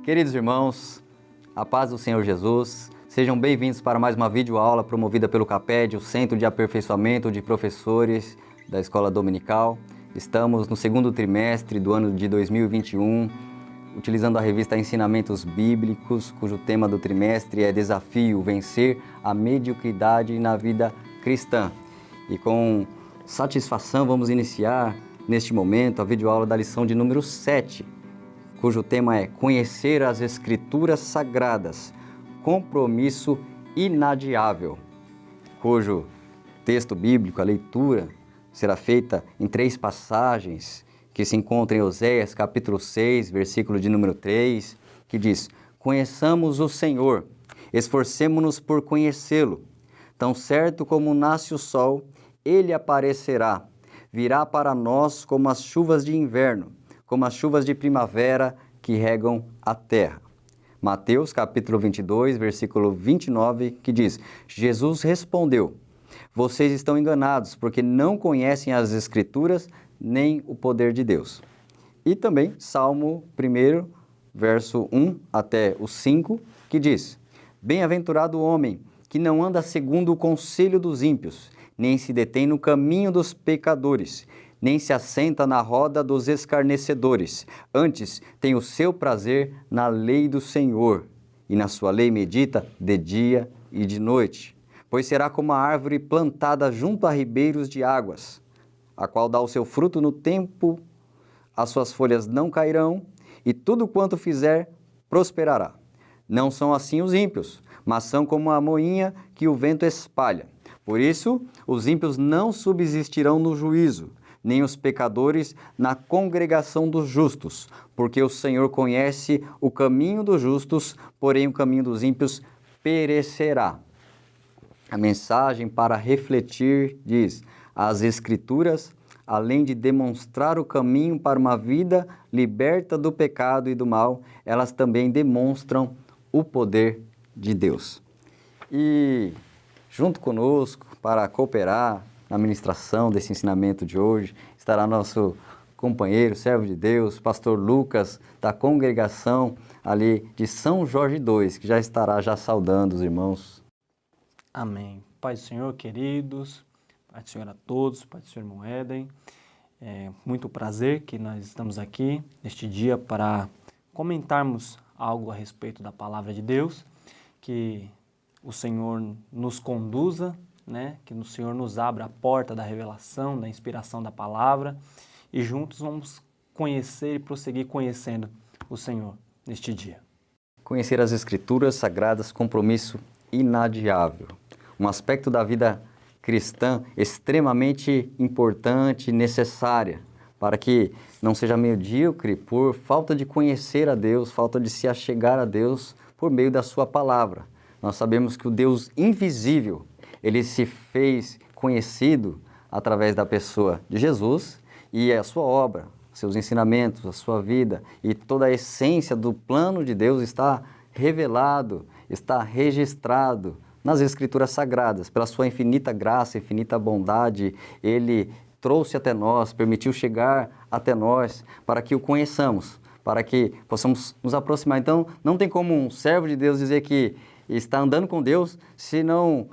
Queridos irmãos, a paz do Senhor Jesus, sejam bem-vindos para mais uma videoaula promovida pelo CAPED, o Centro de Aperfeiçoamento de Professores da Escola Dominical. Estamos no segundo trimestre do ano de 2021, utilizando a revista Ensinamentos Bíblicos, cujo tema do trimestre é Desafio, vencer a mediocridade na vida cristã. E com satisfação vamos iniciar neste momento a videoaula da lição de número 7, cujo tema é Conhecer as Escrituras Sagradas, compromisso inadiável, cujo texto bíblico, a leitura, será feita em 3 passagens que se encontram em Oséias, capítulo 6, versículo de número 3, que diz: Conheçamos o Senhor, esforcemo-nos por conhecê-lo. Tão certo como nasce o sol, ele aparecerá, virá para nós como as chuvas de inverno, como as chuvas de primavera que regam a terra. Mateus, capítulo 22, versículo 29, que diz: Jesus respondeu: Vocês estão enganados, porque não conhecem as Escrituras nem o poder de Deus. E também Salmo 1, verso 1 até o 5, que diz: Bem-aventurado o homem que não anda segundo o conselho dos ímpios, nem se detém no caminho dos pecadores, nem se assenta na roda dos escarnecedores. Antes tem o seu prazer na lei do Senhor, e na sua lei medita de dia e de noite. Pois será como a árvore plantada junto a ribeiros de águas, a qual dá o seu fruto no tempo, as suas folhas não cairão, e tudo quanto fizer prosperará. Não são assim os ímpios, mas são como a moinha que o vento espalha. Por isso, os ímpios não subsistirão no juízo, nem os pecadores na congregação dos justos, porque o Senhor conhece o caminho dos justos, porém o caminho dos ímpios perecerá. A mensagem para refletir diz: as Escrituras, além de demonstrar o caminho para uma vida liberta do pecado e do mal, elas também demonstram o poder de Deus. E junto conosco, para cooperar na ministração desse ensinamento de hoje, estará nosso companheiro, servo de Deus, pastor Lucas, da congregação ali de São Jorge II, que já estará saudando os irmãos. Amém. Pai do Senhor, queridos, Pai do Senhor a todos, Pai do Senhor, irmão Éden, é muito prazer que nós estamos aqui neste dia para comentarmos algo a respeito da Palavra de Deus, que o Senhor nos conduza, que o Senhor nos abra a porta da revelação, da inspiração da Palavra, e juntos vamos conhecer e prosseguir conhecendo o Senhor neste dia. Conhecer as Escrituras Sagradas, compromisso inadiável. Um aspecto da vida cristã extremamente importante e necessária para que não seja medíocre por falta de conhecer a Deus, falta de se achegar a Deus por meio da sua palavra. Nós sabemos que o Deus invisível, ele se fez conhecido através da pessoa de Jesus e a sua obra, seus ensinamentos, a sua vida e toda a essência do plano de Deus está revelado, está registrado nas Escrituras Sagradas. Pela sua infinita graça, infinita bondade, Ele trouxe até nós, permitiu chegar até nós para que o conheçamos, para que possamos nos aproximar. Então, não tem como um servo de Deus dizer que está andando com Deus se não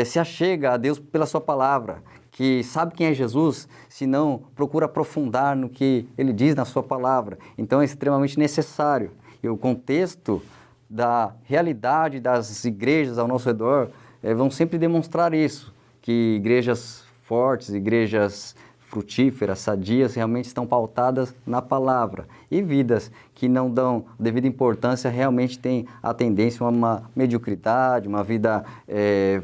se achega a Deus pela sua palavra, que sabe quem é Jesus, se não procura aprofundar no que Ele diz na sua palavra. Então, é extremamente necessário. E o contexto da realidade das igrejas ao nosso redor vão sempre demonstrar isso, que igrejas fortes, igrejas frutíferas, sadias, realmente estão pautadas na palavra. E vidas que não dão devida importância realmente têm a tendência a uma mediocridade, uma vida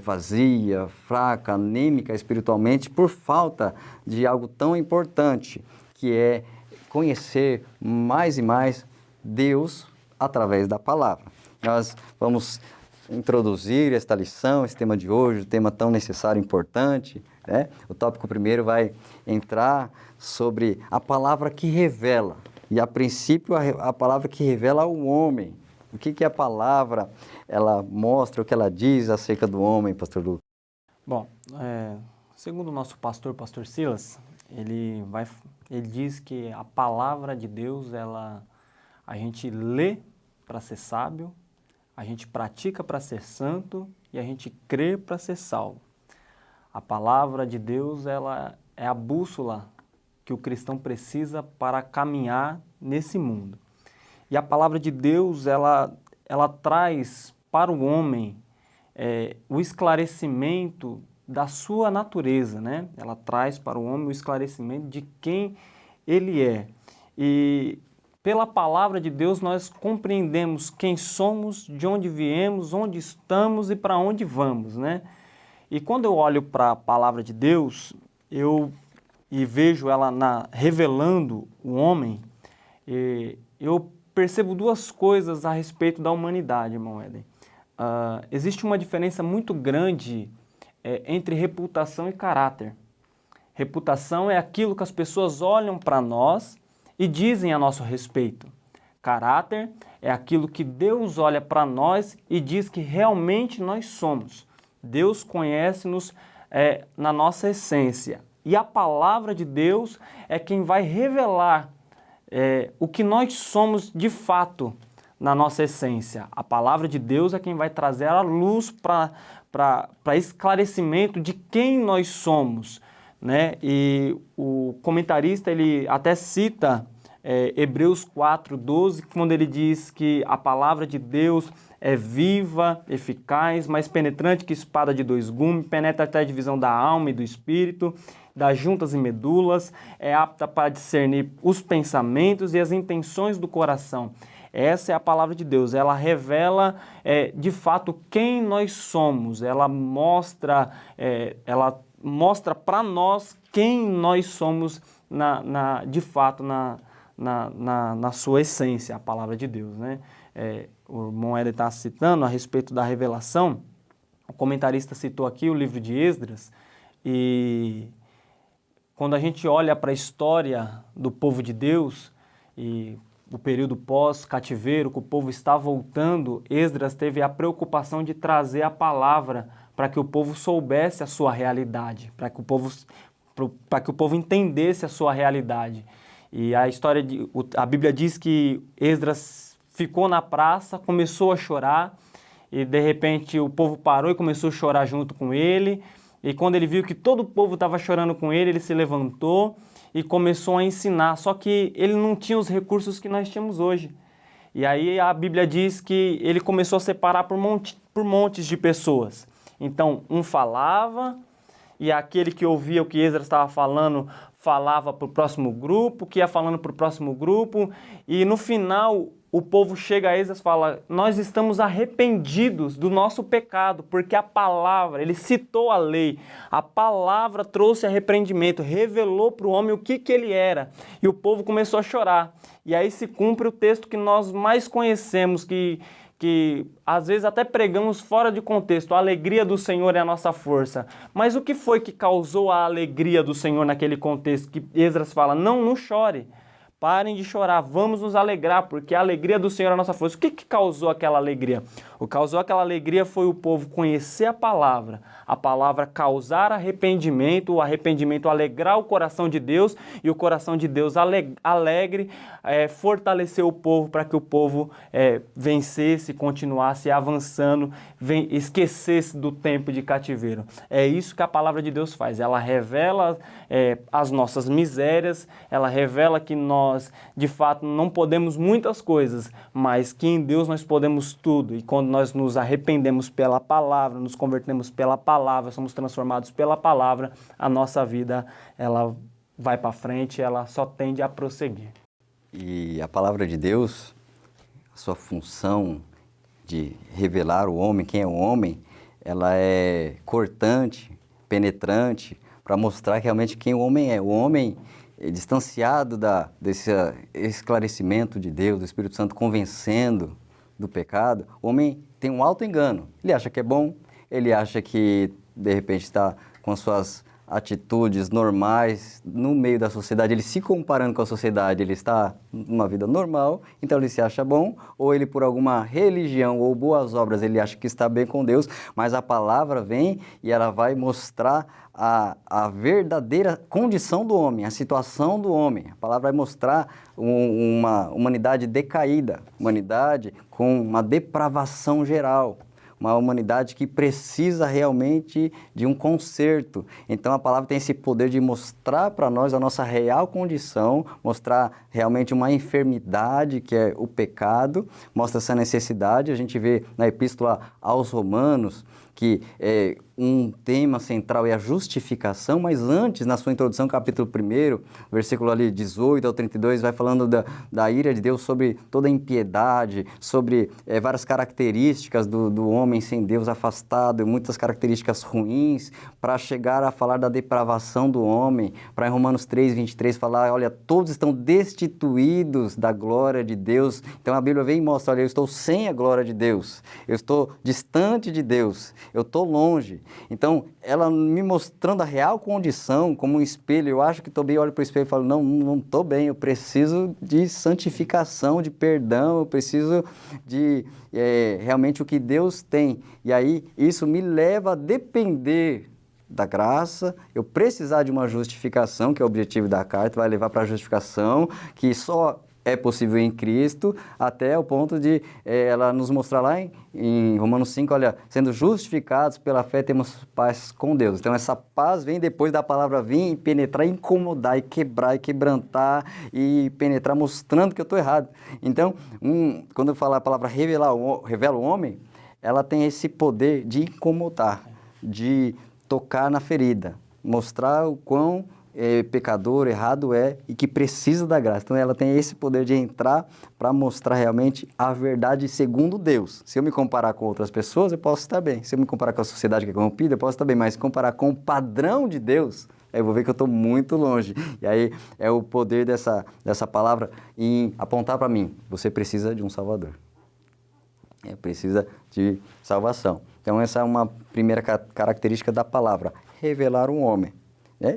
vazia, fraca, anêmica espiritualmente, por falta de algo tão importante, que é conhecer mais e mais Deus através da palavra. Nós vamos introduzir esta lição, esse tema de hoje, um tema tão necessário e importante. O tópico primeiro vai entrar sobre a palavra que revela. E, a princípio, a palavra que revela ao homem. O que a palavra ela mostra, o que ela diz acerca do homem, pastor Lucas? Bom, segundo o nosso pastor Silas, ele diz que a palavra de Deus, a gente lê para ser sábio, a gente pratica para ser santo e a gente crê para ser salvo. A palavra de Deus, ela é a bússola que o cristão precisa para caminhar nesse mundo. E a palavra de Deus, ela traz para o homem o esclarecimento da sua natureza, né? Ela traz para o homem o esclarecimento de quem ele é. E pela palavra de Deus nós compreendemos quem somos, de onde viemos, onde estamos e para onde vamos, né? E quando eu olho para a palavra de Deus, e vejo ela revelando o homem, eu percebo duas coisas a respeito da humanidade, irmão Éden. Existe uma diferença muito grande entre reputação e caráter. Reputação é aquilo que as pessoas olham para nós e dizem a nosso respeito. Caráter é aquilo que Deus olha para nós e diz que realmente nós somos. Deus conhece-nos na nossa essência. E a palavra de Deus é quem vai revelar o que nós somos de fato na nossa essência. A palavra de Deus é quem vai trazer a luz para esclarecimento de quem nós somos, né? E o comentarista ele até cita Hebreus 4:12, quando ele diz que a palavra de Deus é viva, eficaz, mais penetrante que espada de dois gumes, penetra até a divisão da alma e do espírito, das juntas e medulas, é apta para discernir os pensamentos e as intenções do coração. Essa é a palavra de Deus, ela revela de fato quem nós somos, ela mostra para nós quem nós somos de fato na sua essência, a palavra de Deus, né? O irmão Éder está citando a respeito da revelação, o comentarista citou aqui o livro de Esdras, e quando a gente olha para a história do povo de Deus e o período pós-cativeiro, que o povo está voltando, Esdras teve a preocupação de trazer a palavra para que o povo soubesse a sua realidade, para que o povo entendesse a sua realidade. E a Bíblia diz que Esdras ficou na praça, começou a chorar, e de repente o povo parou e começou a chorar junto com ele, e quando ele viu que todo o povo estava chorando com ele, ele se levantou e começou a ensinar, só que ele não tinha os recursos que nós tínhamos hoje. E aí a Bíblia diz que ele começou a separar por montes de pessoas. Então, um falava, e aquele que ouvia o que Esdras estava falando, falava para o próximo grupo, que ia falando para o próximo grupo, e no final o povo chega a Esdras e fala: nós estamos arrependidos do nosso pecado, porque a palavra, ele citou a lei, a palavra trouxe arrependimento, revelou para o homem o que ele era, e o povo começou a chorar. E aí se cumpre o texto que nós mais conhecemos, que às vezes até pregamos fora de contexto: a alegria do Senhor é a nossa força. Mas o que foi que causou a alegria do Senhor naquele contexto? Que Esdras fala: não chore, parem de chorar, vamos nos alegrar, porque a alegria do Senhor é a nossa força. O que causou aquela alegria? O que causou aquela alegria foi o povo conhecer a palavra causar arrependimento, o arrependimento alegrar o coração de Deus, e o coração de Deus alegre fortalecer o povo para que o povo vencesse, continuasse avançando, esquecesse do tempo de cativeiro. É isso que a palavra de Deus faz, ela revela as nossas misérias, ela revela que nós, de fato, não podemos muitas coisas, mas que em Deus nós podemos tudo, e quando nós nos arrependemos pela palavra, nos convertemos pela palavra, somos transformados pela palavra, a nossa vida, ela vai para frente, ela só tende a prosseguir. E a palavra de Deus, a sua função de revelar o homem, quem é o homem, ela é cortante, penetrante, para mostrar realmente quem o homem é. O homem é distanciado desse esclarecimento de Deus, do Espírito Santo convencendo do pecado. O homem tem um auto-engano. Ele acha que é bom, ele acha que, de repente, está com as suas atitudes normais no meio da sociedade, ele se comparando com a sociedade, ele está numa vida normal, então ele se acha bom, ou ele por alguma religião ou boas obras, ele acha que está bem com Deus, mas a palavra vem e ela vai mostrar a verdadeira condição do homem, a situação do homem. A palavra vai mostrar uma humanidade decaída, humanidade com uma depravação geral, uma humanidade que precisa realmente de um conserto. Então a palavra tem esse poder de mostrar para nós a nossa real condição, mostrar realmente uma enfermidade que é o pecado, mostra essa necessidade. A gente vê na epístola aos Romanos que um tema central é a justificação, mas antes, na sua introdução, capítulo 1, versículo ali 18 ao 32, vai falando da ira de Deus sobre toda a impiedade, sobre várias características do homem sem Deus afastado, muitas características ruins, para chegar a falar da depravação do homem, para em Romanos 3, 23 falar, olha, todos estão destituídos da glória de Deus. Então a Bíblia vem e mostra, olha, eu estou sem a glória de Deus, eu estou distante de Deus, eu estou longe. Então, ela me mostrando a real condição como um espelho, eu acho que estou bem, olho para o espelho e falo, não estou bem, eu preciso de santificação, de perdão, eu preciso de realmente o que Deus tem. E aí, isso me leva a depender da graça, eu precisar de uma justificação, que é o objetivo da carta, vai levar para a justificação, que só é possível em Cristo, até o ponto de ela nos mostrar lá em Romanos 5, olha, sendo justificados pela fé temos paz com Deus. Então essa paz vem depois da palavra vir e penetrar, incomodar, e quebrar, e quebrantar, e penetrar mostrando que eu estou errado. Então, quando eu falo a palavra revela o homem, ela tem esse poder de incomodar, de tocar na ferida, mostrar o quão pecador, errado e que precisa da graça. Então ela tem esse poder de entrar para mostrar realmente a verdade segundo Deus. Se eu me comparar com outras pessoas, eu posso estar bem. Se eu me comparar com a sociedade que é corrompida, eu posso estar bem. Mas se comparar com o padrão de Deus, eu vou ver que eu estou muito longe. E aí é o poder dessa palavra em apontar para mim, você precisa de um Salvador. Precisa de salvação. Então essa é uma primeira característica da palavra, revelar um homem.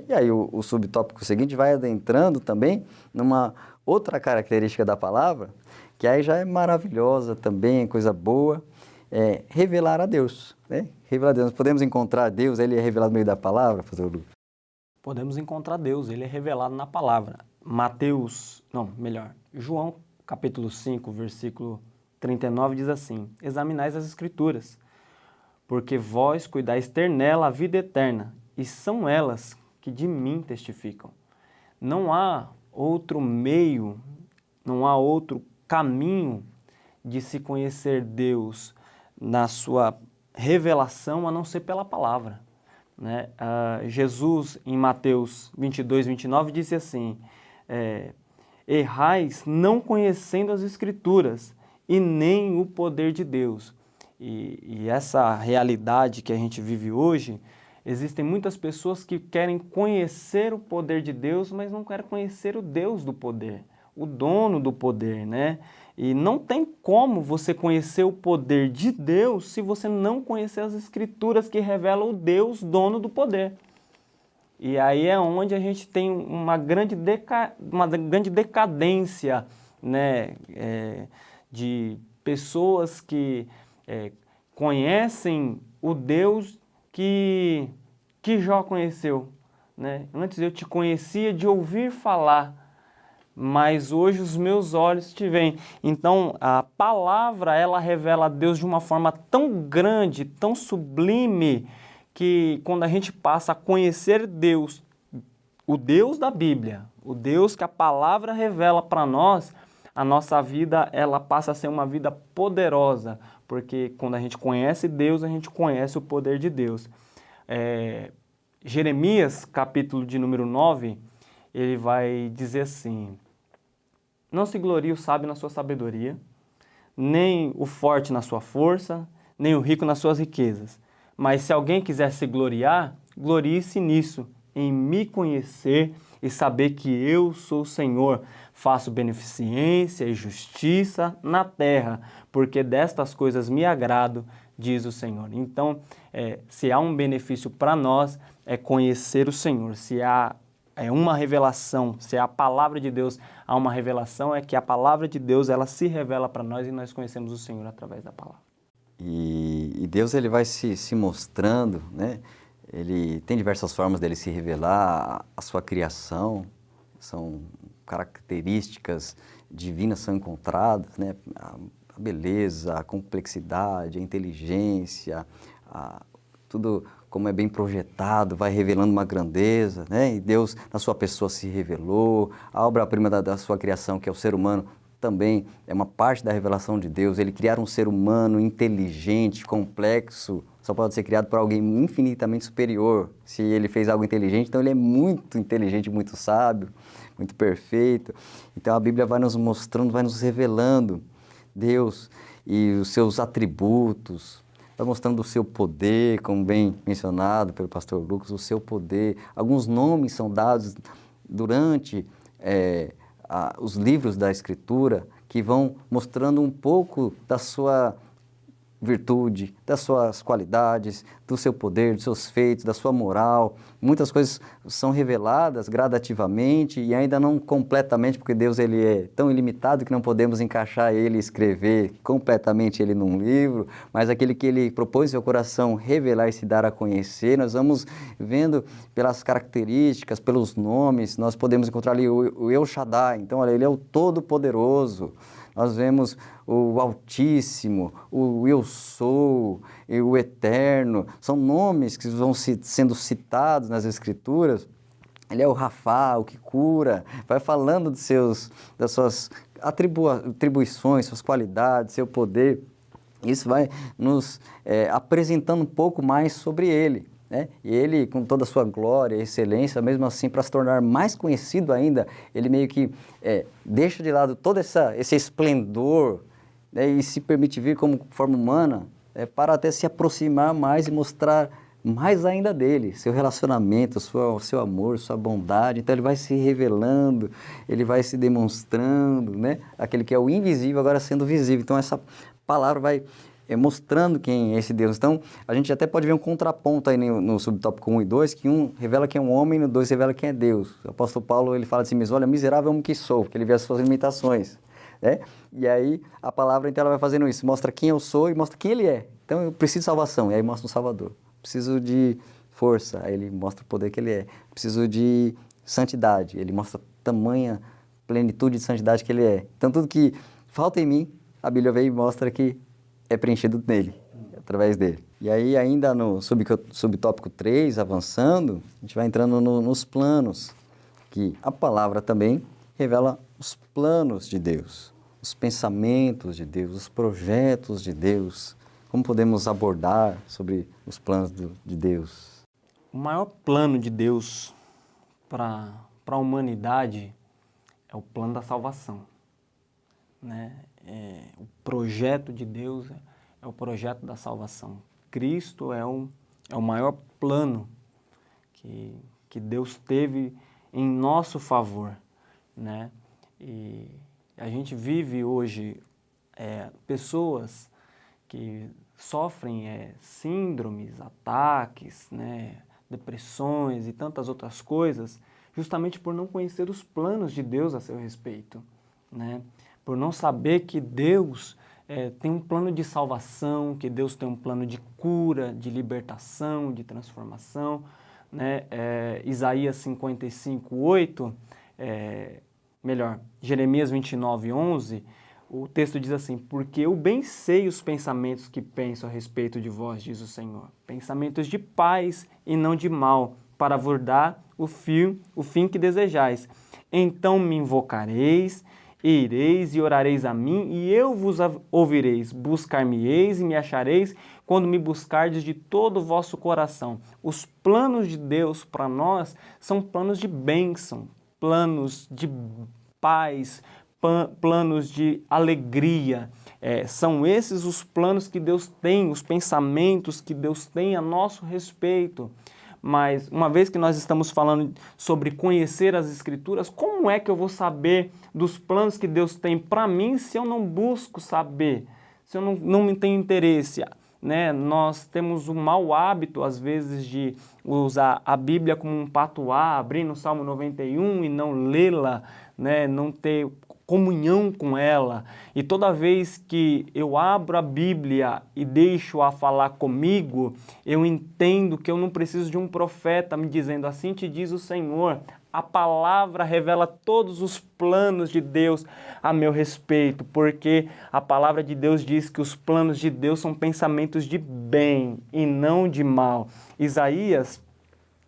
E aí o subtópico seguinte vai adentrando também numa outra característica da palavra, que aí já é maravilhosa também, coisa boa, revelar a Deus. Revelar a Deus. Nós podemos encontrar Deus, ele é revelado no meio da palavra, pastor Lu? Podemos encontrar Deus, ele é revelado na palavra. João capítulo 5, versículo 39 diz assim, examinais as Escrituras, porque vós cuidais ter nela a vida eterna, e são elas que de mim testificam. Não há outro meio, não há outro caminho de se conhecer Deus na sua revelação a não ser pela palavra. Jesus, em Mateus 22, 29, disse assim, errais não conhecendo as Escrituras e nem o poder de Deus. E essa realidade que a gente vive hoje, existem muitas pessoas que querem conhecer o poder de Deus, mas não querem conhecer o Deus do poder, o dono do poder, né? E não tem como você conhecer o poder de Deus se você não conhecer as Escrituras que revelam o Deus dono do poder. E aí é onde a gente tem uma grande decadência, né? De pessoas que conhecem o Deus que Jó conheceu, né? Antes eu te conhecia de ouvir falar, mas hoje os meus olhos te veem. Então a palavra, ela revela a Deus de uma forma tão grande, tão sublime, que quando a gente passa a conhecer Deus, o Deus da Bíblia, o Deus que a palavra revela para nós, a nossa vida ela passa a ser uma vida poderosa, porque quando a gente conhece Deus, a gente conhece o poder de Deus. Jeremias, capítulo de número 9, ele vai dizer assim, não se glorie o sábio na sua sabedoria, nem o forte na sua força, nem o rico nas suas riquezas. Mas se alguém quiser se gloriar, glorie-se nisso, em me conhecer e saber que eu sou o Senhor, faço beneficência e justiça na terra, porque destas coisas me agrado, diz o Senhor. Então, se há um benefício para nós, é conhecer o Senhor. Se há uma revelação, se a palavra de Deus há uma revelação, é que a palavra de Deus ela se revela para nós e nós conhecemos o Senhor através da palavra. E Deus ele vai se mostrando, né? Ele tem diversas formas dele se revelar, a sua criação, são características divinas são encontradas, né? A beleza, a complexidade, a inteligência, tudo como é bem projetado, vai revelando uma grandeza, né? E Deus na sua pessoa se revelou, a obra-prima da sua criação, que é o ser humano, também é uma parte da revelação de Deus. Ele criar um ser humano inteligente, complexo, só pode ser criado por alguém infinitamente superior. Se ele fez algo inteligente, então ele é muito inteligente, muito sábio, muito perfeito. Então a Bíblia vai nos mostrando, vai nos revelando Deus e os seus atributos, vai mostrando o seu poder, como bem mencionado pelo pastor Lucas, o seu poder. Alguns nomes são dados durante os livros da Escritura que vão mostrando um pouco da sua virtude, das suas qualidades, do seu poder, dos seus feitos, da sua moral. Muitas coisas são reveladas gradativamente e ainda não completamente, porque Deus ele é tão ilimitado que não podemos encaixar ele e escrever completamente ele num livro, mas aquele que ele propôs em seu coração revelar e se dar a conhecer, nós vamos vendo pelas características, pelos nomes, nós podemos encontrar ali o El Shaddai. Então, olha, ele é o Todo-Poderoso. Nós vemos o Altíssimo, o Eu Sou, o Eterno. São nomes que vão sendo citados nas Escrituras. Ele é o Rafá, o que cura. Vai falando das suas atribuições, suas qualidades, seu poder. Isso vai nos apresentando um pouco mais sobre ele. Né? E ele, com toda a sua glória e excelência, mesmo assim, para se tornar mais conhecido ainda, ele meio que deixa de lado todo esse esplendor, né? E se permite vir como forma humana, para até se aproximar mais e mostrar mais ainda dele, seu relacionamento, seu amor, sua bondade. Então ele vai se revelando, ele vai se demonstrando, né? Aquele que é o invisível agora sendo visível. Então essa palavra vai mostrando quem é esse Deus. Então, a gente até pode ver um contraponto aí no subtópico 1 e 2, que um revela quem é um homem e no 2 revela quem é Deus. O apóstolo Paulo, ele fala assim mesmo, olha, miserável homem que sou, porque ele vê as suas limitações, né? E aí, a palavra, então, ela vai fazendo isso, mostra quem eu sou e mostra quem ele é. Então, eu preciso de salvação, e aí mostra um Salvador. Preciso de força, aí ele mostra o poder que ele é. Preciso de santidade, ele mostra tamanha plenitude de santidade que ele é. Então, tudo que falta em mim, a Bíblia vem e mostra que é preenchido nele, através dele. E aí, ainda no subtópico 3, avançando, a gente vai entrando nos planos, que a palavra também revela os planos de Deus, os pensamentos de Deus, os projetos de Deus. Como podemos abordar sobre os planos de Deus? O maior plano de Deus para a humanidade é o plano da salvação, né? O projeto de Deus é o projeto da salvação. Cristo é o maior plano que Deus teve em nosso favor, né? E a gente vive hoje pessoas que sofrem síndromes, ataques, né? Depressões e tantas outras coisas, justamente por não conhecer os planos de Deus a seu respeito, né? Por não saber que Deus tem um plano de salvação, que Deus tem um plano de cura, de libertação, de transformação, né? Isaías 55:8, Jeremias 29:11, o texto diz assim, porque eu bem sei os pensamentos que penso a respeito de vós, diz o Senhor, pensamentos de paz e não de mal, para vos dar o fim que desejais. Então me invocareis, ireis e orareis a mim, e eu vos ouvireis, buscar-me-eis e me achareis, quando me buscardes de todo o vosso coração. Os planos de Deus para nós são planos de bênção, planos de paz, planos de alegria. São esses os planos que Deus tem, os pensamentos que Deus tem a nosso respeito. Mas, uma vez que nós estamos falando sobre conhecer as Escrituras, como é que eu vou saber dos planos que Deus tem para mim se eu não busco saber, se eu não tenho interesse? né, nós temos o mau hábito, às vezes, de usar a Bíblia como um patuá, abrir no Salmo 91 e não lê-la, né, não ter comunhão com ela. E toda vez que eu abro a Bíblia e deixo-a falar comigo, eu entendo que eu não preciso de um profeta me dizendo, assim te diz o Senhor. A palavra revela todos os planos de Deus a meu respeito, porque a palavra de Deus diz que os planos de Deus são pensamentos de bem e não de mal. Isaías,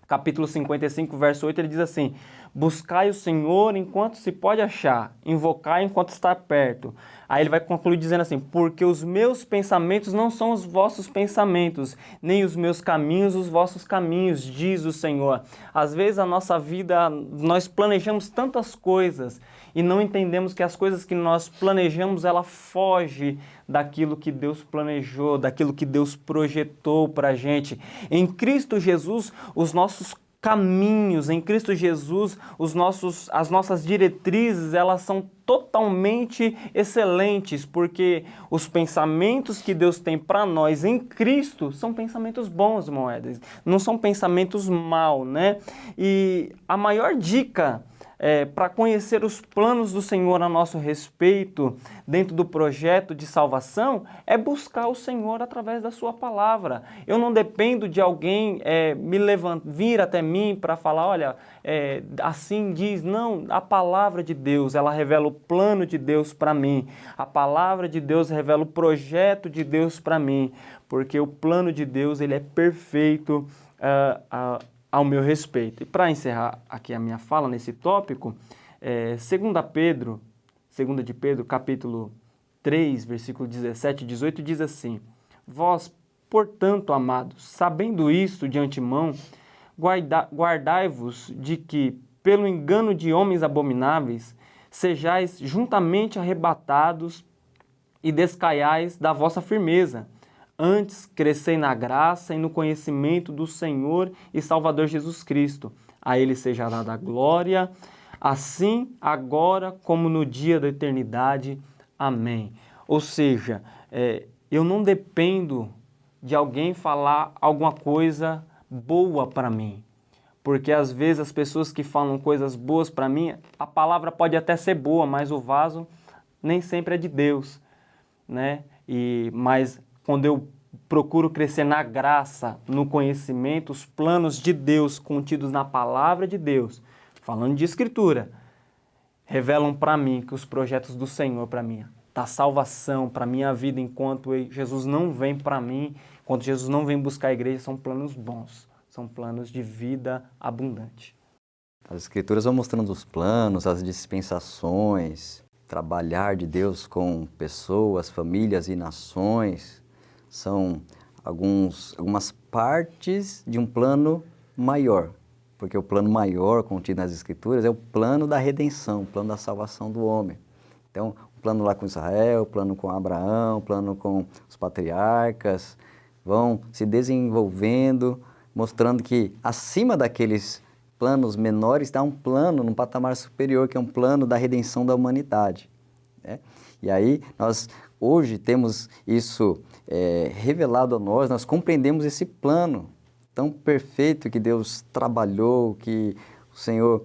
capítulo 55, verso 8, ele diz assim: buscai o Senhor enquanto se pode achar, invocai enquanto está perto. Aí ele vai concluir dizendo assim, porque os meus pensamentos não são os vossos pensamentos, nem os meus caminhos os vossos caminhos, diz o Senhor. Às vezes a nossa vida, nós planejamos tantas coisas e não entendemos que as coisas que nós planejamos, ela foge daquilo que Deus planejou, daquilo que Deus projetou para a gente. Em Cristo Jesus, os nossos caminhos, em Cristo Jesus, as nossas diretrizes, elas são totalmente excelentes, porque os pensamentos que Deus tem para nós em Cristo são pensamentos bons, moedas, não são pensamentos maus, né? E a maior dica para conhecer os planos do Senhor a nosso respeito dentro do projeto de salvação é buscar o Senhor através da sua palavra. Eu não dependo de alguém vir até mim para falar, olha, assim diz. Não, a palavra de Deus, ela revela o plano de Deus para mim. A palavra de Deus revela o projeto de Deus para mim, porque o plano de Deus, ele é perfeito ao meu respeito. E para encerrar aqui a minha fala nesse tópico, 2 de Pedro, capítulo 3, versículo 17 e 18, diz assim: vós, portanto, amados, sabendo isto de antemão, guardai-vos de que, pelo engano de homens abomináveis, sejais juntamente arrebatados e descaiais da vossa firmeza. Antes, crescei na graça e no conhecimento do Senhor e Salvador Jesus Cristo. A Ele seja dada a glória, assim agora como no dia da eternidade. Amém. Ou seja, eu não dependo de alguém falar alguma coisa boa para mim. Porque às vezes as pessoas que falam coisas boas para mim, a palavra pode até ser boa, mas o vaso nem sempre é de Deus, né? Mas quando eu procuro crescer na graça, no conhecimento, os planos de Deus contidos na palavra de Deus, falando de Escritura, revelam para mim que os projetos do Senhor para mim, da salvação, para a minha vida, enquanto Jesus não vem para mim, enquanto Jesus não vem buscar a igreja, são planos bons, são planos de vida abundante. As Escrituras vão mostrando os planos, as dispensações, trabalhar de Deus com pessoas, famílias e nações. São algumas partes de um plano maior, porque o plano maior contido nas Escrituras é o plano da redenção, o plano da salvação do homem. Então, o plano lá com Israel, o plano com Abraão, o plano com os patriarcas, vão se desenvolvendo, mostrando que acima daqueles planos menores está um plano num patamar superior, que é um plano da redenção da humanidade, né? E aí, nós hoje temos isso revelado a nós compreendemos esse plano tão perfeito que Deus trabalhou, que o Senhor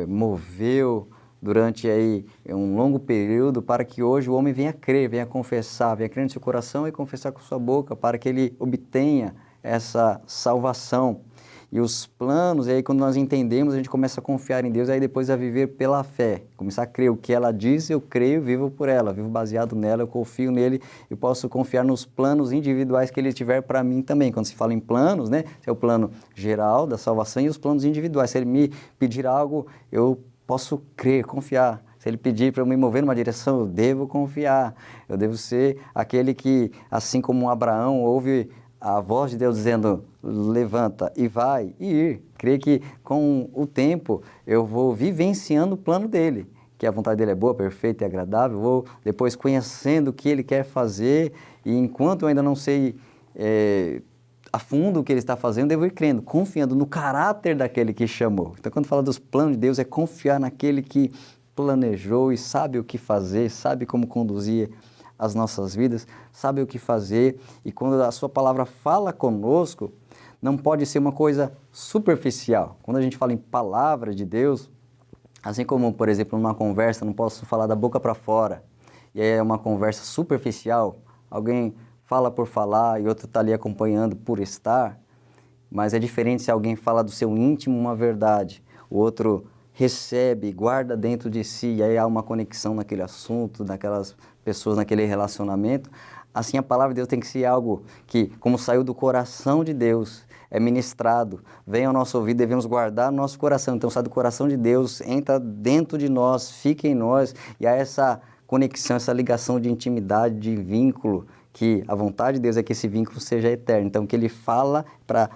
moveu durante aí um longo período para que hoje o homem venha crer, venha confessar, venha crer no seu coração e confessar com sua boca, para que ele obtenha essa salvação. E os planos, e aí quando nós entendemos, a gente começa a confiar em Deus, aí depois a viver pela fé, começar a crer o que ela diz, eu creio, vivo por ela, vivo baseado nela, eu confio nele e posso confiar nos planos individuais que ele tiver para mim também. Quando se fala em planos, né, é o plano geral da salvação e os planos individuais. Se ele me pedir algo, eu posso crer, confiar. Se ele pedir para eu me mover numa direção, eu devo confiar. Eu devo ser aquele que, assim como Abraão, ouve a voz de Deus dizendo, levanta e vai, e ir. Creio que com o tempo eu vou vivenciando o plano dele, que a vontade dele é boa, perfeita e agradável. Vou depois conhecendo o que ele quer fazer, e enquanto eu ainda não sei a fundo o que ele está fazendo, eu devo ir crendo, confiando no caráter daquele que chamou. Então, quando fala dos planos de Deus, é confiar naquele que planejou e sabe o que fazer, sabe como conduzir as nossas vidas, sabe o que fazer, e quando a sua palavra fala conosco, não pode ser uma coisa superficial. Quando a gente fala em palavra de Deus, assim como, por exemplo, numa conversa, não posso falar da boca para fora, e aí é uma conversa superficial, alguém fala por falar e outro está ali acompanhando por estar, mas é diferente se alguém fala do seu íntimo uma verdade, o outro recebe, guarda dentro de si, e aí há uma conexão naquele assunto, naquelas pessoas, naquele relacionamento. Assim, a palavra de Deus tem que ser algo que, como saiu do coração de Deus, é ministrado, vem ao nosso ouvido, devemos guardar no nosso coração. Então, sai do coração de Deus, entra dentro de nós, fica em nós, e há essa conexão, essa ligação de intimidade, de vínculo, que a vontade de Deus é que esse vínculo seja eterno. Então, o que Ele fala para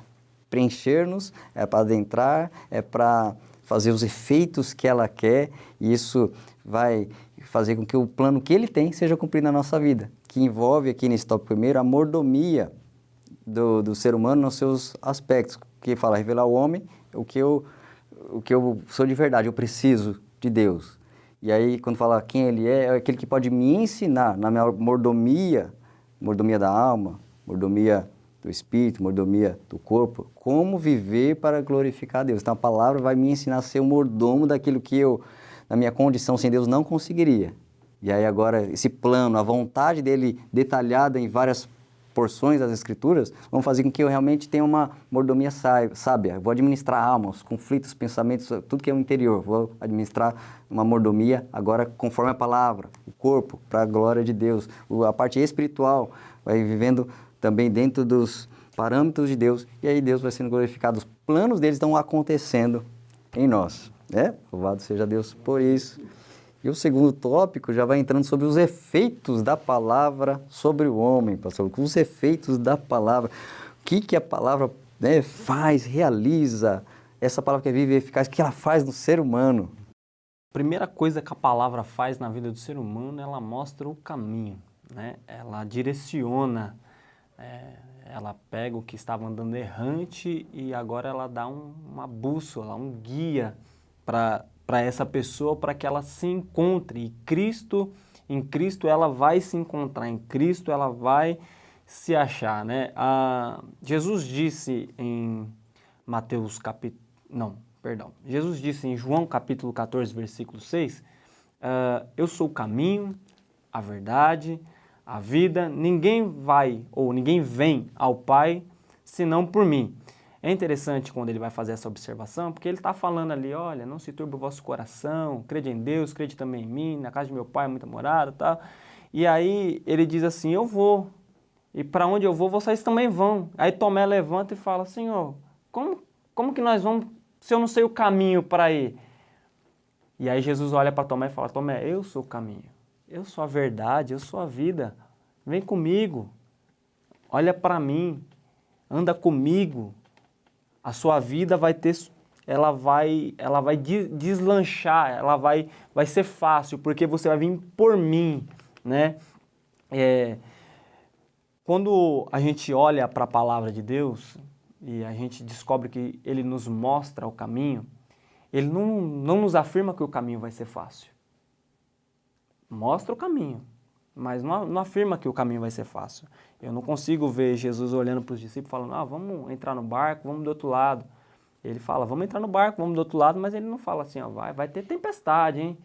preencher-nos, é para adentrar, é para fazer os efeitos que ela quer, e isso vai fazer com que o plano que Ele tem seja cumprido na nossa vida, que envolve aqui nesse tópico primeiro a mordomia do ser humano nos seus aspectos, que fala revelar ao homem o que eu sou de verdade, eu preciso de Deus. E aí, quando fala quem Ele é aquele que pode me ensinar na minha mordomia da alma, mordomia do espírito, mordomia do corpo, como viver para glorificar a Deus. Então a palavra vai me ensinar a ser um mordomo daquilo que eu, na minha condição sem Deus, não conseguiria. E aí agora esse plano, a vontade dele detalhada em várias porções das Escrituras, vão fazer com que eu realmente tenha uma mordomia sábia. Vou administrar a alma, os conflitos, pensamentos, tudo que é o interior. Vou administrar uma mordomia agora conforme a palavra, o corpo, para a glória de Deus. A parte espiritual vai vivendo também dentro dos parâmetros de Deus, e aí Deus vai sendo glorificado. Os planos deles estão acontecendo em nós, né? Louvado seja Deus por isso. E o segundo tópico já vai entrando sobre os efeitos da palavra sobre o homem, pastor. Os efeitos da palavra. O que a palavra, né, faz, realiza, essa palavra que é viva e eficaz, o que ela faz no ser humano? A primeira coisa que a palavra faz na vida do ser humano, ela mostra o caminho, né? Ela direciona, ela pega o que estava andando errante e agora ela dá uma bússola, um guia para essa pessoa, para que ela se encontre. E em Cristo ela vai se encontrar, em Cristo ela vai se achar, né? Jesus disse em Jesus disse em João capítulo 14, versículo 6, eu sou o caminho, a verdade, a vida, ninguém vem ao Pai senão por mim. É interessante quando ele vai fazer essa observação, porque ele está falando ali, olha, não se turbe o vosso coração, crede em Deus, crede também em mim, na casa de meu Pai é muita morada, tá? E aí ele diz assim, eu vou, e para onde eu vou, vocês também vão. Aí Tomé levanta e fala, Senhor, como que nós vamos, se eu não sei o caminho para ir? E aí Jesus olha para Tomé e fala, Tomé, eu sou o caminho, eu sou a verdade, eu sou a vida, vem comigo, olha para mim, anda comigo. A sua vida vai ter, ela vai deslanchar, ela vai ser fácil, porque você vai vir por mim, né? Quando a gente olha para a palavra de Deus e a gente descobre que Ele nos mostra o caminho, Ele não nos afirma que o caminho vai ser fácil. Mostra o caminho, mas não afirma que o caminho vai ser fácil. Eu não consigo ver Jesus olhando para os discípulos falando, vamos entrar no barco, vamos do outro lado. Ele fala, vamos entrar no barco, vamos do outro lado, mas ele não fala assim, vai ter tempestade, hein?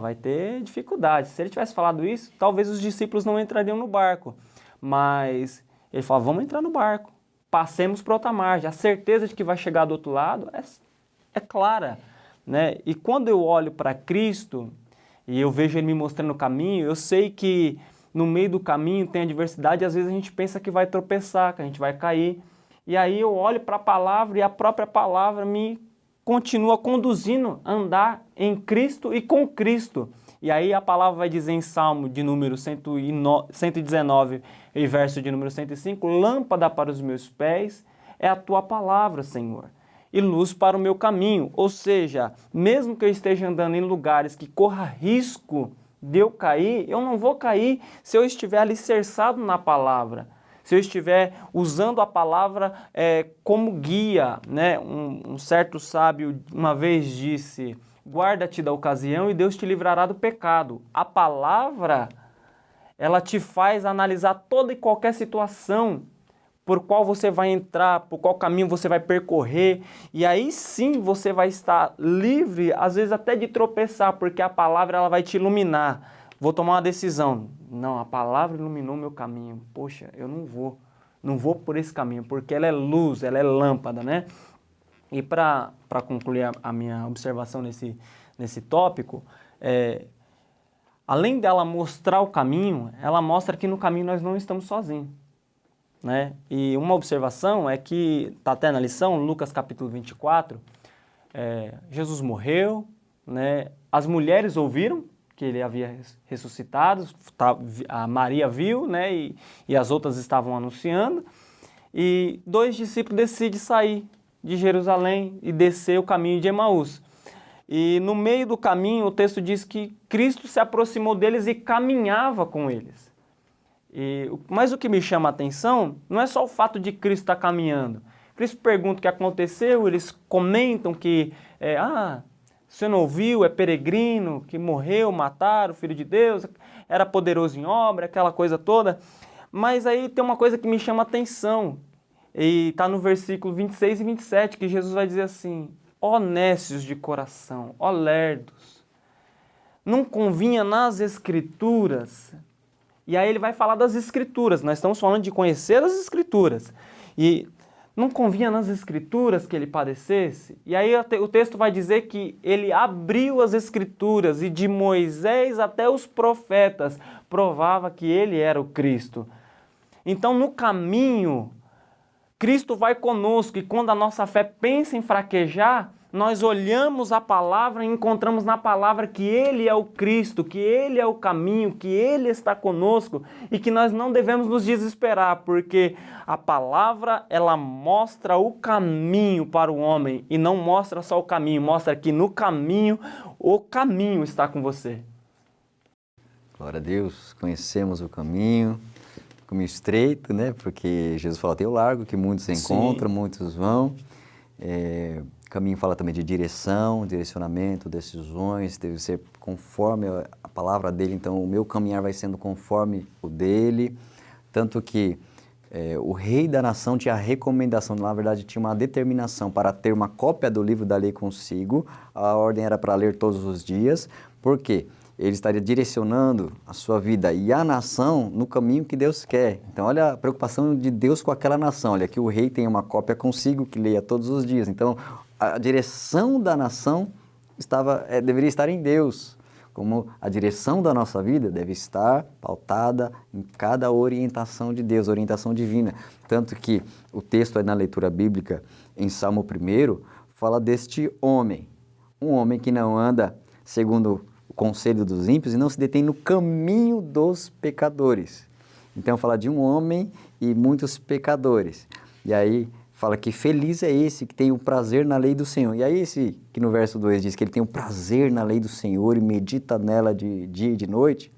Vai ter dificuldade. Se ele tivesse falado isso, talvez os discípulos não entrariam no barco. Mas ele fala, vamos entrar no barco, passemos para outra margem. A certeza de que vai chegar do outro lado é clara, né? E quando eu olho para Cristo e eu vejo Ele me mostrando o caminho, eu sei que no meio do caminho tem adversidade e às vezes a gente pensa que vai tropeçar, que a gente vai cair. E aí eu olho para a palavra e a própria palavra me continua conduzindo a andar em Cristo e com Cristo. E aí a palavra vai dizer em Salmo de número 119 e verso de número 105, lâmpada para os meus pés é a tua palavra, Senhor, e luz para o meu caminho. Ou seja, mesmo que eu esteja andando em lugares que corra risco de eu cair, eu não vou cair se eu estiver alicerçado na palavra, se eu estiver usando a palavra como guia, né? Um certo sábio uma vez disse, guarda-te da ocasião e Deus te livrará do pecado. A palavra ela te faz analisar toda e qualquer situação por qual você vai entrar, por qual caminho você vai percorrer, e aí sim você vai estar livre, às vezes até de tropeçar, porque a palavra ela vai te iluminar. Vou tomar uma decisão. Não, a palavra iluminou meu caminho. Poxa, eu não vou por esse caminho, porque ela é luz, ela é lâmpada, né? E para concluir a minha observação nesse tópico, além dela mostrar o caminho, ela mostra que no caminho nós não estamos sozinhos, né? E uma observação é que, está até na lição, Lucas capítulo 24, Jesus morreu, né? As mulheres ouviram que ele havia ressuscitado, a Maria viu, né? E as outras estavam anunciando, e 2 discípulos decidem sair de Jerusalém e descer o caminho de Emaús. E no meio do caminho, o texto diz que Cristo se aproximou deles e caminhava com eles. Mas o que me chama a atenção não é só o fato de Cristo estar caminhando. Cristo pergunta o que aconteceu, eles comentam que, você não ouviu, é peregrino, que morreu, mataram o Filho de Deus, era poderoso em obra, aquela coisa toda. Mas aí tem uma coisa que me chama a atenção, e está no versículo 26 e 27, que Jesus vai dizer assim: ó nécios de coração, ó lerdos, não convinha nas Escrituras. E aí ele vai falar das Escrituras, nós estamos falando de conhecer as Escrituras. E não convinha nas Escrituras que ele padecesse? E aí o texto vai dizer que ele abriu as Escrituras e de Moisés até os profetas provava que ele era o Cristo. Então no caminho, Cristo vai conosco, e quando a nossa fé pensa em fraquejar, nós olhamos a palavra e encontramos na palavra que Ele é o Cristo, que Ele é o caminho, que Ele está conosco e que nós não devemos nos desesperar, porque a palavra ela mostra o caminho para o homem e não mostra só o caminho, mostra que no caminho, o caminho está com você. Glória a Deus, conhecemos o caminho estreito, né? Porque Jesus fala, tem o largo, que muitos encontram, muitos vão. O caminho fala também de direção, direcionamento, decisões, deve ser conforme a palavra dele, então o meu caminhar vai sendo conforme o dele. Tanto que o rei da nação tinha a recomendação, na verdade tinha uma determinação para ter uma cópia do livro da lei consigo, a ordem era para ler todos os dias, por quê? Ele estaria direcionando a sua vida e a nação no caminho que Deus quer. Então, olha a preocupação de Deus com aquela nação. Olha, que o rei tenha uma cópia consigo, que leia todos os dias. Então, a direção da nação deveria estar em Deus, como a direção da nossa vida deve estar pautada em cada orientação de Deus, orientação divina. Tanto que o texto aí na leitura bíblica, em Salmo 1, fala deste homem. Um homem que não anda segundo o conselho dos ímpios e não se detém no caminho dos pecadores. Então fala de um homem e muitos pecadores. E aí fala que feliz é esse que tem o prazer na lei do Senhor. E aí esse que no verso 2 diz que ele tem o prazer na lei do Senhor e medita nela de dia e de noite.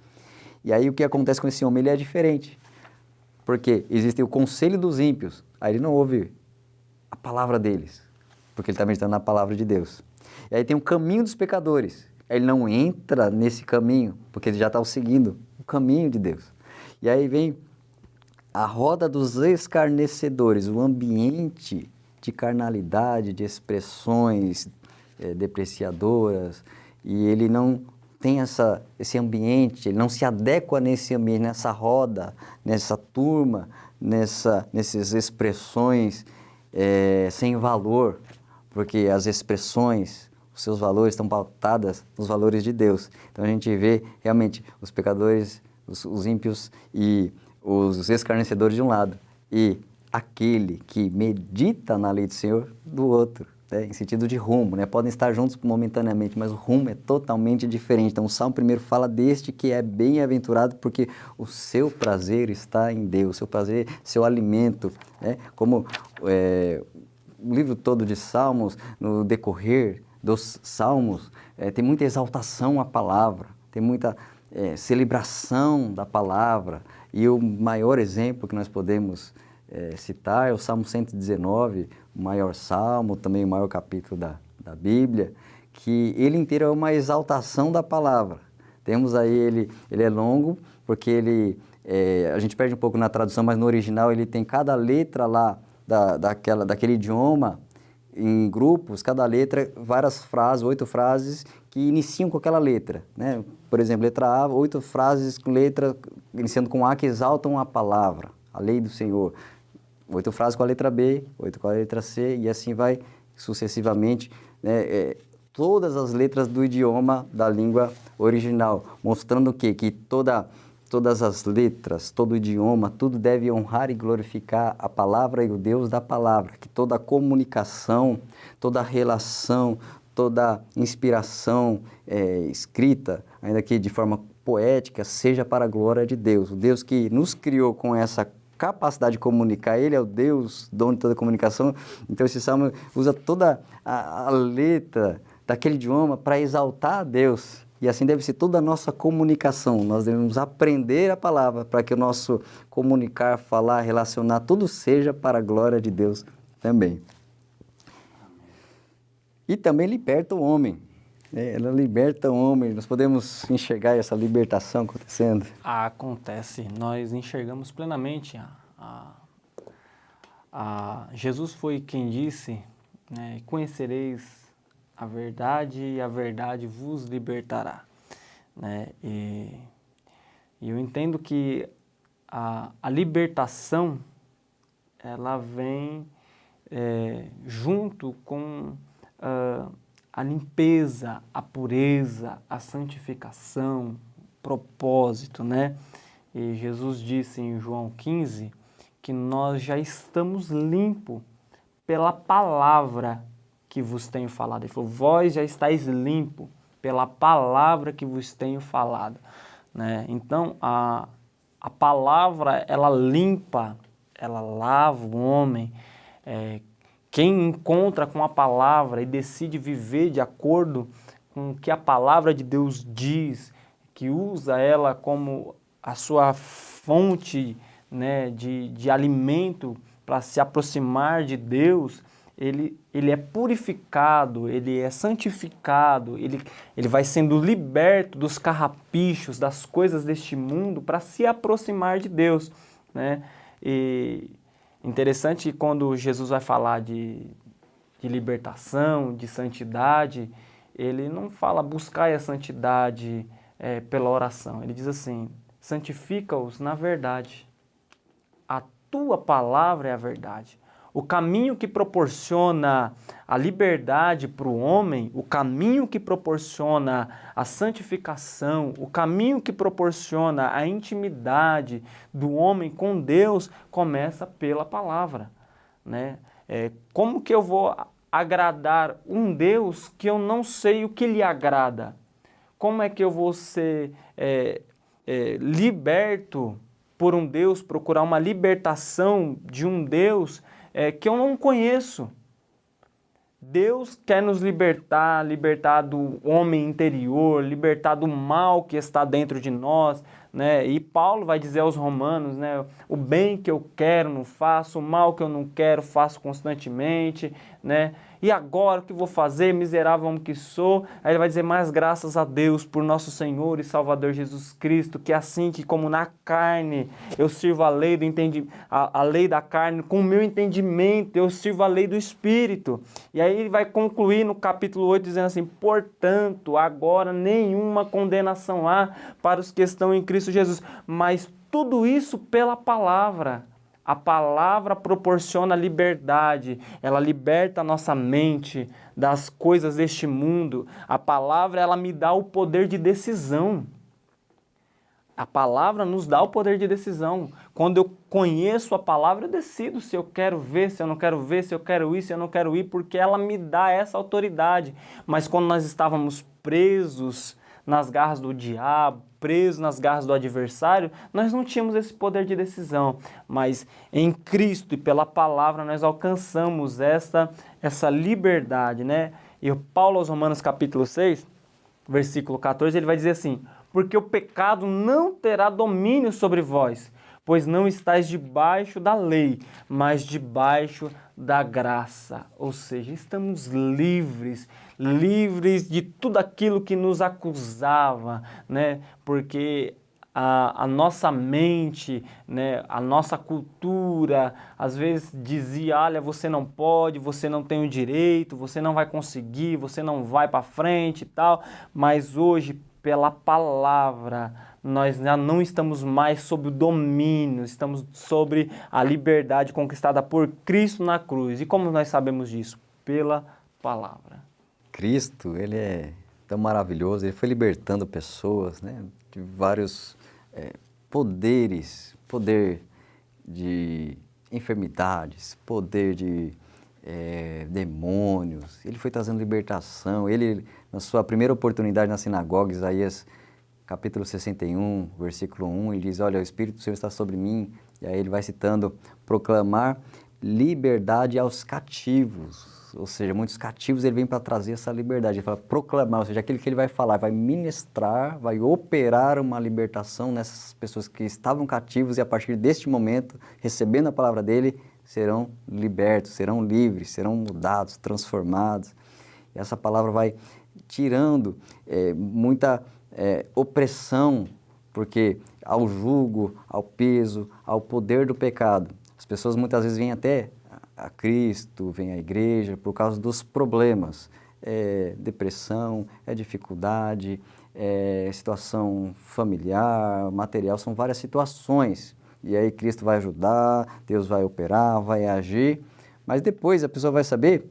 E aí o que acontece com esse homem? Ele é diferente. Porque existe o conselho dos ímpios. Aí ele não ouve a palavra deles, porque ele está meditando na palavra de Deus. E aí tem o caminho dos pecadores. Ele não entra nesse caminho, porque ele já está seguindo o caminho de Deus. E aí vem a roda dos escarnecedores, o ambiente de carnalidade, de expressões depreciadoras, e ele não tem esse ambiente, ele não se adequa nesse ambiente, nessa roda, nessa turma, nessas expressões sem valor, porque as expressões, os seus valores estão pautadas nos valores de Deus. Então a gente vê realmente os pecadores, os ímpios e os escarnecedores de um lado, e aquele que medita na lei do Senhor do outro, né? Em sentido de rumo, né? Podem estar juntos momentaneamente, mas o rumo é totalmente diferente. Então o Salmo 1 fala deste que é bem-aventurado porque o seu prazer está em Deus, seu prazer, seu alimento, né? Como o livro todo de Salmos, no decorrer dos Salmos, tem muita exaltação à palavra, tem muita celebração da palavra, e o maior exemplo que nós podemos citar é o Salmo 119, o maior salmo, também o maior capítulo da Bíblia, que ele inteiro é uma exaltação da palavra. Temos aí, ele é longo, porque a gente perde um pouco na tradução, mas no original ele tem cada letra lá daquele idioma, em grupos, cada letra, várias frases, 8 frases que iniciam com aquela letra, né? Por exemplo, letra A, 8 frases com letra, iniciando com A, que exaltam a palavra, a lei do Senhor. 8 frases com a letra B, 8 com a letra C, e assim vai sucessivamente, né? Todas as letras do idioma da língua original, mostrando o quê? Que todas as letras, todo o idioma, tudo deve honrar e glorificar a palavra e o Deus da palavra, que toda a comunicação, toda a relação, toda inspiração escrita, ainda que de forma poética, seja para a glória de Deus. O Deus que nos criou com essa capacidade de comunicar, Ele é o Deus, dono de toda a comunicação. Então esse salmo usa toda a letra daquele idioma para exaltar a Deus. E assim deve ser toda a nossa comunicação. Nós devemos aprender a palavra para que o nosso comunicar, falar, relacionar, tudo seja para a glória de Deus também. E também liberta o homem. Ela liberta o homem. Nós podemos enxergar essa libertação acontecendo? Acontece. Nós enxergamos plenamente. Jesus foi quem disse, né, conhecereis a verdade e a verdade vos libertará, né? E eu entendo que a libertação, ela vem junto com a limpeza, a pureza, a santificação, propósito, né? E Jesus disse em João 15 que nós já estamos limpos pela palavra que vos tenho falado. Ele falou, vós já estáis limpo pela palavra que vos tenho falado, né? Então, a palavra, ela limpa, ela lava o homem. Quem encontra com a palavra e decide viver de acordo com o que a palavra de Deus diz, que usa ela como a sua fonte, né, de alimento para se aproximar de Deus, ele é purificado, ele é santificado, ele vai sendo liberto dos carrapichos, das coisas deste mundo para se aproximar de Deus, né? E interessante quando Jesus vai falar de libertação, de santidade, ele não fala buscai a santidade pela oração, ele diz assim, santifica-os na verdade, a tua palavra é a verdade. O caminho que proporciona a liberdade para o homem, o caminho que proporciona a santificação, o caminho que proporciona a intimidade do homem com Deus, começa pela palavra, né? Como que eu vou agradar um Deus que eu não sei o que lhe agrada? Como é que eu vou ser liberto por um Deus, procurar uma libertação de um Deus que eu não conheço? Deus quer nos libertar, libertar do homem interior, libertar do mal que está dentro de nós, né? E Paulo vai dizer aos Romanos, né? O bem que eu quero não faço, o mal que eu não quero faço constantemente, né? E agora o que vou fazer, miserável homem que sou? Aí ele vai dizer, mas graças a Deus por nosso Senhor e Salvador Jesus Cristo, que assim que como na carne eu sirvo a lei a lei da carne, com o meu entendimento eu sirvo a lei do Espírito. E aí ele vai concluir no capítulo 8 dizendo assim, portanto, agora nenhuma condenação há para os que estão em Cristo Jesus, mas tudo isso pela palavra. A palavra proporciona liberdade, ela liberta a nossa mente das coisas deste mundo. A palavra, ela me dá o poder de decisão. A palavra nos dá o poder de decisão. Quando eu conheço a palavra, eu decido se eu quero ver, se eu não quero ver, se eu quero ir, se eu não quero ir, porque ela me dá essa autoridade. Mas quando nós estávamos presos nas garras do diabo, presos nas garras do adversário, nós não tínhamos esse poder de decisão. Mas em Cristo e pela palavra nós alcançamos essa liberdade, né? E Paulo aos Romanos capítulo 6, versículo 14, ele vai dizer assim, porque o pecado não terá domínio sobre vós, pois não estáis debaixo da lei, mas debaixo da graça. Ou seja, estamos livres, livres de tudo aquilo que nos acusava, né? Porque a nossa mente, né, a nossa cultura, às vezes dizia, olha, você não pode, você não tem o direito, você não vai conseguir, você não vai para frente e tal, mas hoje, pela palavra, nós já não estamos mais sob o domínio, estamos sobre a liberdade conquistada por Cristo na cruz. E como nós sabemos disso? Pela palavra. Cristo, ele é tão maravilhoso, ele foi libertando pessoas, né, de vários poderes, poder de enfermidades, poder de demônios. Ele foi trazendo libertação. Ele, na sua primeira oportunidade na sinagoga, Isaías capítulo 61, versículo 1, ele diz, olha, o Espírito do Senhor está sobre mim. E aí ele vai citando, proclamar liberdade aos cativos. Ou seja, muitos cativos ele vem para trazer essa liberdade. Ele fala proclamar, ou seja, aquilo que ele vai falar, vai ministrar, vai operar uma libertação nessas pessoas que estavam cativos e a partir deste momento, recebendo a palavra dele, serão libertos, serão livres, serão mudados, transformados. E essa palavra vai tirando muita opressão, porque ao jugo, ao peso, ao poder do pecado. As pessoas muitas vezes vêm até a Cristo, vêm à igreja por causa dos problemas, depressão, dificuldade, situação familiar, material, são várias situações. E aí Cristo vai ajudar, Deus vai operar, vai agir, mas depois a pessoa vai saber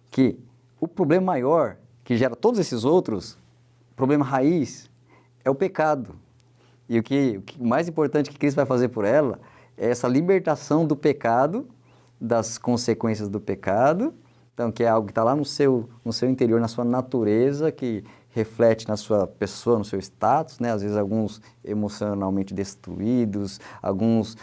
que o problema maior que gera todos esses outros, o problema raiz, é o pecado. E o mais importante que Cristo vai fazer por ela é essa libertação do pecado, das consequências do pecado, então que é algo que está lá no seu interior, na sua natureza, que reflete na sua pessoa, no seu status, né? Às vezes alguns emocionalmente destruídos, alguns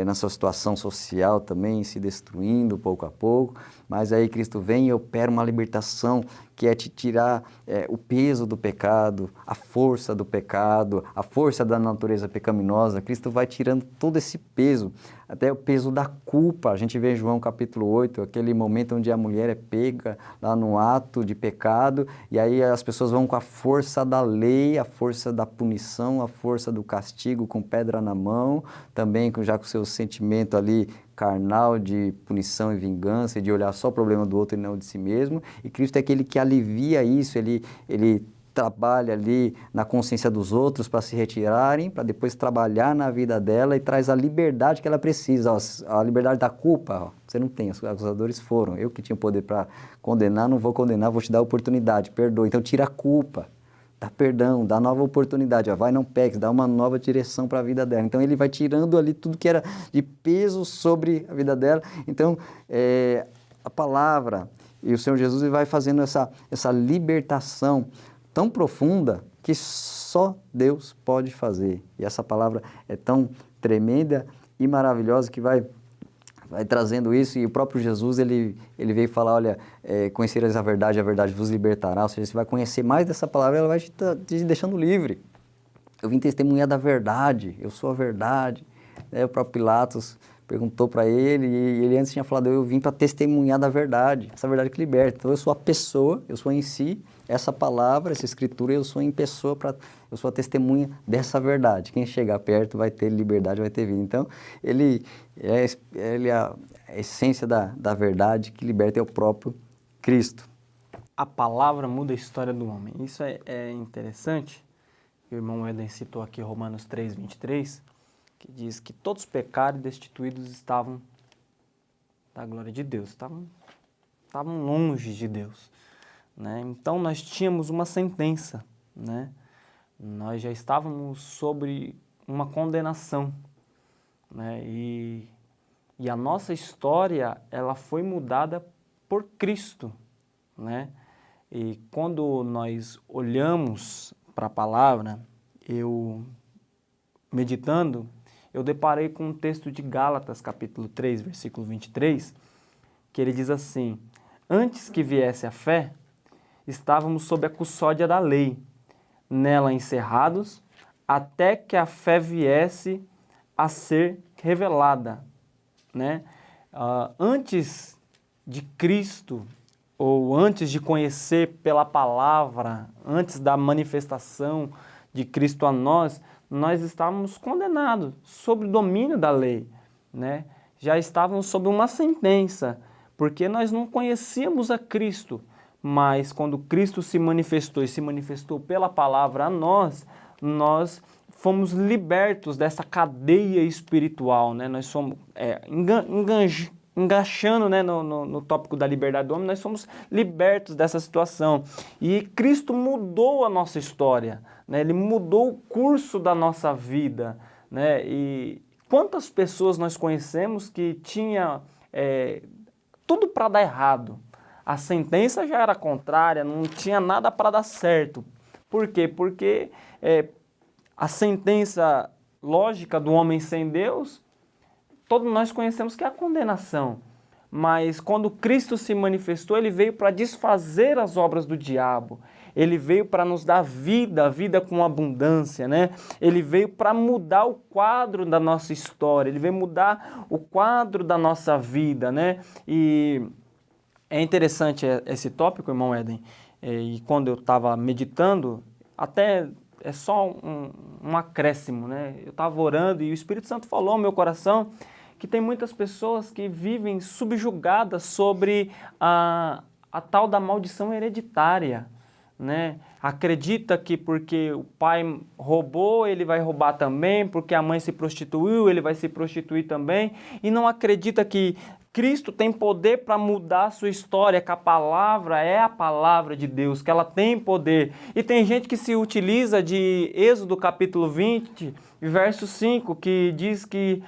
na sua situação social também se destruindo pouco a pouco, mas aí Cristo vem e opera uma libertação que é te tirar o peso do pecado, a força do pecado, a força da natureza pecaminosa. Cristo vai tirando todo esse peso, até o peso da culpa. A gente vê em João capítulo 8, aquele momento onde a mulher é pega lá no ato de pecado, e aí as pessoas vão com a força da lei, a força da punição, a força do castigo, com pedra na mão, também já com o seu sentimento ali carnal de punição e vingança, e de olhar só o problema do outro e não de si mesmo. E Cristo é aquele que alivia isso, ele trabalha ali na consciência dos outros para se retirarem, para depois trabalhar na vida dela e traz a liberdade que ela precisa. A liberdade da culpa, você não tem, os acusadores foram. Eu que tinha poder para condenar, não vou condenar, vou te dar a oportunidade, perdoa. Então tira a culpa, dá perdão, dá nova oportunidade, vai, não peques, dá uma nova direção para a vida dela. Então ele vai tirando ali tudo que era de peso sobre a vida dela. Então a palavra e o Senhor Jesus ele vai fazendo essa libertação tão profunda que só Deus pode fazer. E essa palavra é tão tremenda e maravilhosa que vai trazendo isso, e o próprio Jesus, ele veio falar, olha, conhecereis a verdade vos libertará, ou seja, você vai conhecer mais dessa palavra, ela vai te deixando livre. Eu vim testemunhar da verdade, eu sou a verdade. O próprio Pilatos perguntou para ele, e ele antes tinha falado, eu vim para testemunhar da verdade, essa verdade que liberta. Então eu sou a pessoa, eu sou em si, essa palavra, essa escritura, eu sou em pessoa, eu sou a testemunha dessa verdade. Quem chegar perto vai ter liberdade, vai ter vida. Então, ele é a essência da verdade que liberta, é o próprio Cristo. A palavra muda a história do homem. Isso é interessante. O irmão Eden citou aqui Romanos 3:23, que diz que todos pecaram e destituídos estavam da glória de Deus, estavam longe de Deus. Né? Então, nós tínhamos uma sentença, né? Nós já estávamos sobre uma condenação, né? E a nossa história, ela foi mudada por Cristo, né? E quando nós olhamos para a palavra, meditando, eu deparei com um texto de Gálatas, capítulo 3, versículo 23, que ele diz assim, antes que viesse a fé, estávamos sob a custódia da lei, nela encerrados, até que a fé viesse a ser revelada. Né? Antes de Cristo ou antes de conhecer pela palavra, antes da manifestação de Cristo a nós, nós estávamos condenados sob o domínio da lei, né? Já estávamos sob uma sentença, porque nós não conhecíamos a Cristo, mas quando Cristo se manifestou e se manifestou pela palavra a nós, nós fomos libertos dessa cadeia espiritual, né? Nós somos, engaixando, né, no tópico da liberdade do homem, nós somos libertos dessa situação. E Cristo mudou a nossa história, né? Ele mudou o curso da nossa vida, né? E quantas pessoas nós conhecemos que tinha tudo para dar errado? A sentença já era contrária, não tinha nada para dar certo. Por quê? Porque a sentença lógica do homem sem Deus, todos nós conhecemos que é a condenação. Mas quando Cristo se manifestou, ele veio para desfazer as obras do diabo. Ele veio para nos dar vida, vida com abundância, né? Ele veio para mudar o quadro da nossa história, ele veio mudar o quadro da nossa vida, né? E é interessante esse tópico, irmão Éden, e quando eu estava meditando, até é só um acréscimo, né? Eu estava orando e o Espírito Santo falou ao meu coração que tem muitas pessoas que vivem subjugadas sobre a tal da maldição hereditária, né? Acredita que porque o pai roubou, ele vai roubar também, porque a mãe se prostituiu, ele vai se prostituir também, e não acredita que Cristo tem poder para mudar a sua história, que a palavra é a palavra de Deus, que ela tem poder. E tem gente que se utiliza de Êxodo capítulo 20, verso 5, que diz que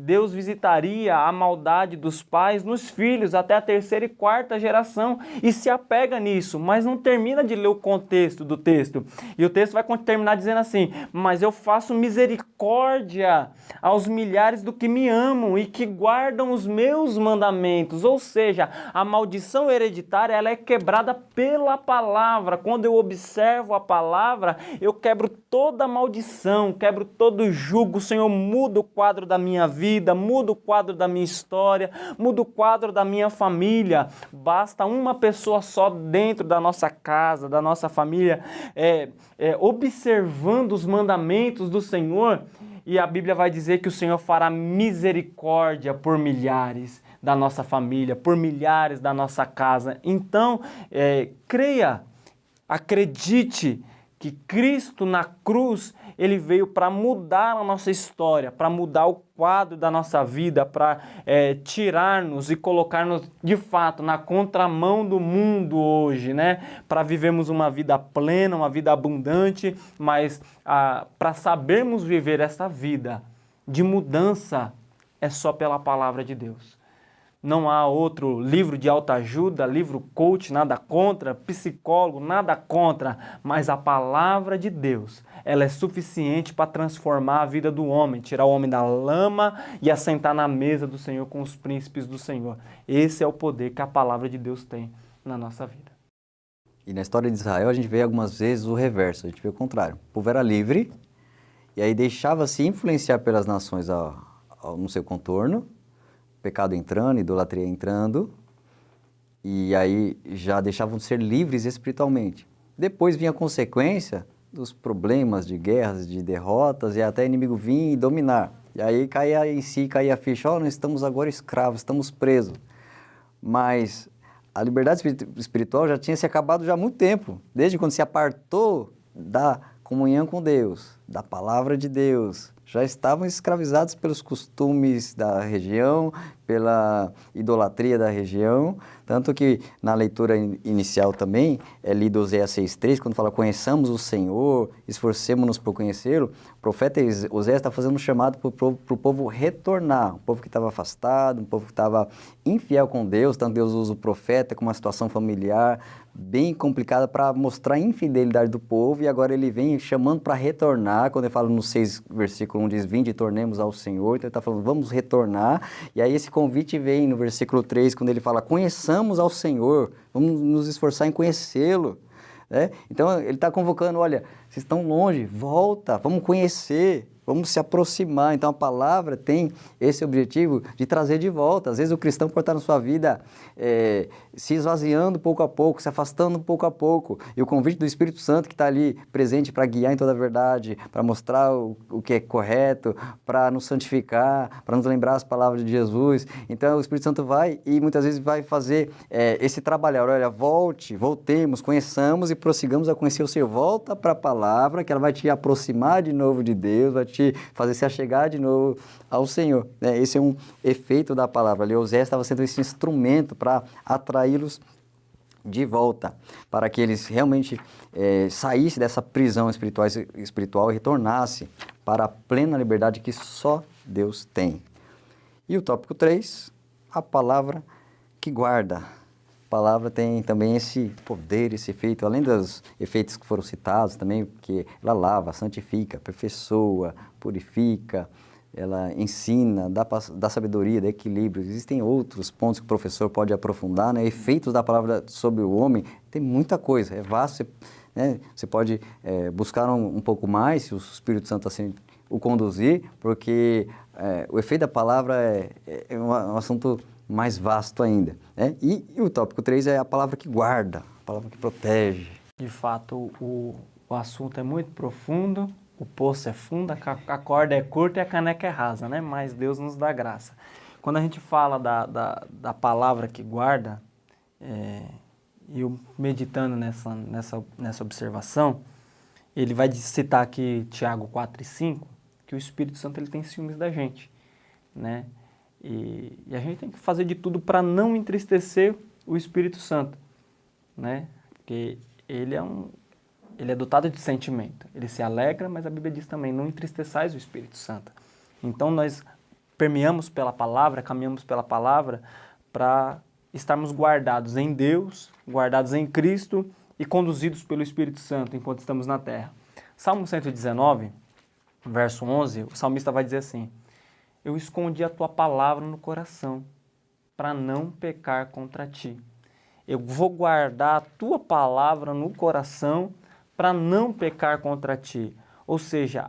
Deus visitaria a maldade dos pais nos filhos até a terceira e quarta geração e se apega nisso, mas não termina de ler o contexto do texto. E o texto vai terminar dizendo assim: mas eu faço misericórdia aos milhares do que me amam e que guardam os meus mandamentos. Ou seja, a maldição hereditária ela é quebrada pela palavra. Quando eu observo a palavra, eu quebro toda a maldição, quebro todo o jugo. O Senhor muda o quadro da minha vida, muda o quadro da minha história, muda o quadro da minha família. Basta uma pessoa só dentro da nossa casa, da nossa família, observando os mandamentos do Senhor, e a Bíblia vai dizer que o Senhor fará misericórdia por milhares da nossa família, por milhares da nossa casa. Então, creia, acredite que Cristo na cruz, ele veio para mudar a nossa história, para mudar o quadro da nossa vida, para tirar-nos e colocar-nos de fato na contramão do mundo hoje, né? Para vivermos uma vida plena, uma vida abundante, mas para sabermos viver essa vida de mudança é só pela palavra de Deus. Não há outro livro de autoajuda, livro coach, nada contra, psicólogo, nada contra, mas a palavra de Deus, ela é suficiente para transformar a vida do homem, tirar o homem da lama e assentar na mesa do Senhor com os príncipes do Senhor. Esse é o poder que a palavra de Deus tem na nossa vida. E na história de Israel a gente vê algumas vezes o reverso, a gente vê o contrário. O povo era livre e aí deixava-se influenciar pelas nações no seu contorno, pecado entrando, idolatria entrando, e aí já deixavam de ser livres espiritualmente. Depois vinha a consequência dos problemas de guerras, de derrotas, e até o inimigo vir e dominar. E aí caía a ficha, nós estamos agora escravos, estamos presos. Mas a liberdade espiritual já tinha se acabado já há muito tempo, desde quando se apartou da comunhão com Deus, da palavra de Deus. Já estavam escravizados pelos costumes da região, pela idolatria da região, tanto que na leitura inicial também, é lido Oséias 6,3, quando fala conheçamos o Senhor, esforcemos-nos por conhecê-lo, o profeta Oséias está fazendo um chamado para o povo retornar, um povo que estava afastado, um povo que estava infiel com Deus, tanto Deus usa o profeta com uma situação familiar bem complicada para mostrar a infidelidade do povo, e agora ele vem chamando para retornar, quando ele fala no 6, versículo 1, diz, vinde e tornemos ao Senhor, então ele está falando, vamos retornar, e aí esse convite vem no versículo 3, quando ele fala, conheçamos ao Senhor, vamos nos esforçar em conhecê-lo, né? Então ele está convocando, olha, vocês estão longe, volta, vamos conhecer, vamos se aproximar. Então a palavra tem esse objetivo de trazer de volta. Às vezes o cristão pode estar na sua vida se esvaziando pouco a pouco, se afastando pouco a pouco. E o convite do Espírito Santo que está ali presente para guiar em toda a verdade, para mostrar o que é correto, para nos santificar, para nos lembrar as palavras de Jesus. Então o Espírito Santo vai e muitas vezes vai fazer esse trabalhar. Olha, voltemos, conheçamos e prossigamos a conhecer o Senhor. Volta para a palavra, que ela vai te aproximar de novo de Deus, vai te fazer se achegar de novo ao Senhor. Esse é um efeito da palavra. Ali, Oséias estava sendo esse instrumento para atraí-los de volta, para que eles realmente saíssem dessa prisão espiritual e retornassem para a plena liberdade que só Deus tem. E o tópico 3, a palavra que guarda. A palavra tem também esse poder, esse efeito, além dos efeitos que foram citados também, porque ela lava, santifica, aperfeiçoa, purifica, ela ensina, dá sabedoria, dá equilíbrio. Existem outros pontos que o professor pode aprofundar, né? Efeitos da palavra sobre o homem, tem muita coisa, é vasto, né? Você pode buscar um pouco mais, se o Espírito Santo assim o conduzir, porque o efeito da palavra é um assunto mais vasto ainda, né? E o tópico 3 é a palavra que guarda, a palavra que protege. De fato, o assunto é muito profundo, o poço é fundo, a corda é curta e a caneca é rasa, né? Mas Deus nos dá graça. Quando a gente fala da palavra que guarda, e eu meditando nessa observação, ele vai citar aqui Tiago 4 e 5, que o Espírito Santo ele tem ciúmes da gente, né? E a gente tem que fazer de tudo para não entristecer o Espírito Santo, né? Porque ele é dotado de sentimento, ele se alegra, mas a Bíblia diz também, não entristeçais o Espírito Santo. Então nós permeamos pela palavra, caminhamos pela palavra para estarmos guardados em Deus, guardados em Cristo e conduzidos pelo Espírito Santo enquanto estamos na terra. Salmo 119, verso 11, o salmista vai dizer assim: eu escondi a tua palavra no coração para não pecar contra ti. Eu vou guardar a tua palavra no coração para não pecar contra ti. Ou seja,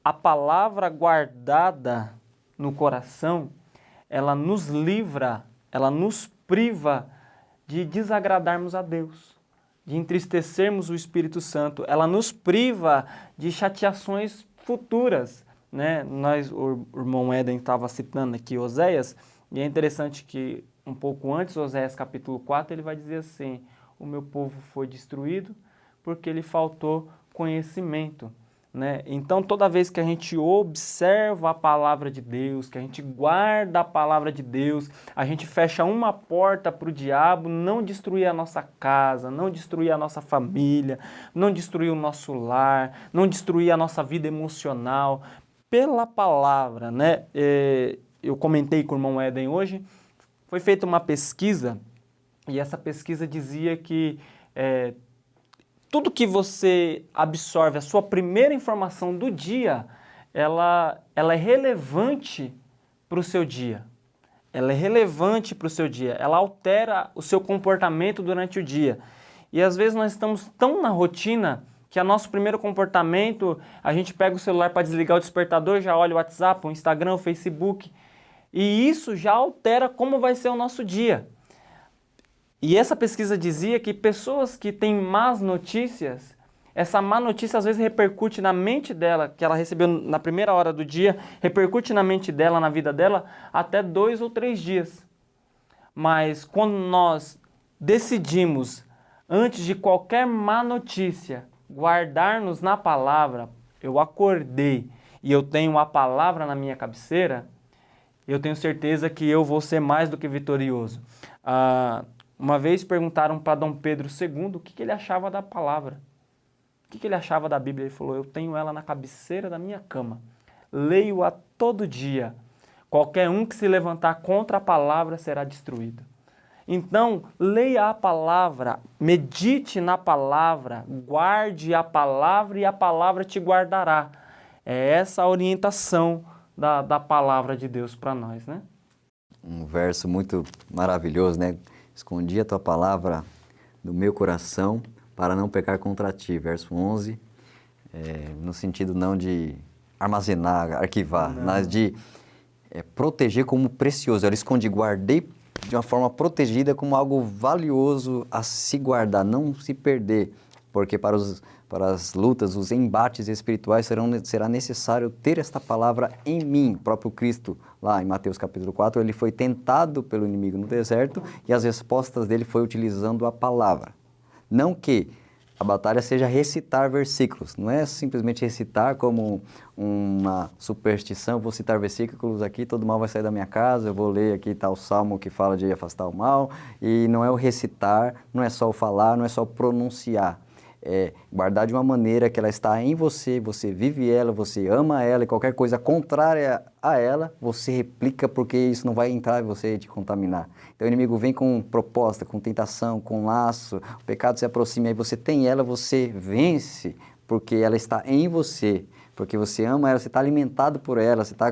a palavra guardada no coração, ela nos livra, ela nos priva de desagradarmos a Deus, de entristecermos o Espírito Santo. Ela nos priva de chateações futuras, né? O irmão Éden estava citando aqui Oséias, e é interessante que um pouco antes, Oséias capítulo 4, ele vai dizer assim: o meu povo foi destruído porque lhe faltou conhecimento, né? Então, toda vez que a gente observa a palavra de Deus, que a gente guarda a palavra de Deus, a gente fecha uma porta para o diabo não destruir a nossa casa, não destruir a nossa família, não destruir o nosso lar, não destruir a nossa vida emocional, pela palavra, né? Eu comentei com o irmão Éden hoje, foi feita uma pesquisa, e essa pesquisa dizia que tudo que você absorve, a sua primeira informação do dia, ela é relevante para o seu dia. Ela é relevante para o seu dia, ela altera o seu comportamento durante o dia. E às vezes nós estamos tão na rotina que o nosso primeiro comportamento, a gente pega o celular para desligar o despertador, já olha o WhatsApp, o Instagram, o Facebook, e isso já altera como vai ser o nosso dia. E essa pesquisa dizia que pessoas que têm más notícias, essa má notícia às vezes repercute na mente dela, que ela recebeu na primeira hora do dia, repercute na mente dela, na vida dela, até 2 ou 3 dias. Mas quando nós decidimos, antes de qualquer má notícia, guardar-nos na palavra, eu acordei e eu tenho a palavra na minha cabeceira, eu tenho certeza que eu vou ser mais do que vitorioso. Uma vez perguntaram para Dom Pedro II o que ele achava da palavra. O que ele achava da Bíblia? Ele falou: eu tenho ela na cabeceira da minha cama. Leio-a todo dia. Qualquer um que se levantar contra a palavra será destruído. Então, leia a palavra, medite na palavra, guarde a palavra e a palavra te guardará. É essa a orientação da palavra de Deus para nós, né? Um verso muito maravilhoso, né? Escondi a tua palavra no meu coração para não pecar contra ti. Verso 11, no sentido não de armazenar, arquivar, Não. mas de proteger como precioso. Ela esconde, guardei de uma forma protegida como algo valioso a se guardar, não se perder, porque para as lutas, os embates espirituais será necessário ter esta palavra em mim. O próprio Cristo, lá em Mateus capítulo 4, ele foi tentado pelo inimigo no deserto e as respostas dele foi utilizando a palavra. Não que a batalha seja recitar versículos, não é simplesmente recitar como uma superstição, vou citar versículos aqui, todo mal vai sair da minha casa, eu vou ler aqui tal salmo que fala de afastar o mal, e não é o recitar, não é só o falar, não é só o pronunciar, é guardar de uma maneira que ela está em você, você vive ela, você ama ela, e qualquer coisa contrária a ela, você replica porque isso não vai entrar em você e te contaminar. Então o inimigo vem com proposta, com tentação, com laço, o pecado se aproxima, aí você tem ela, você vence, porque ela está em você, porque você ama ela, você está alimentado por ela, você está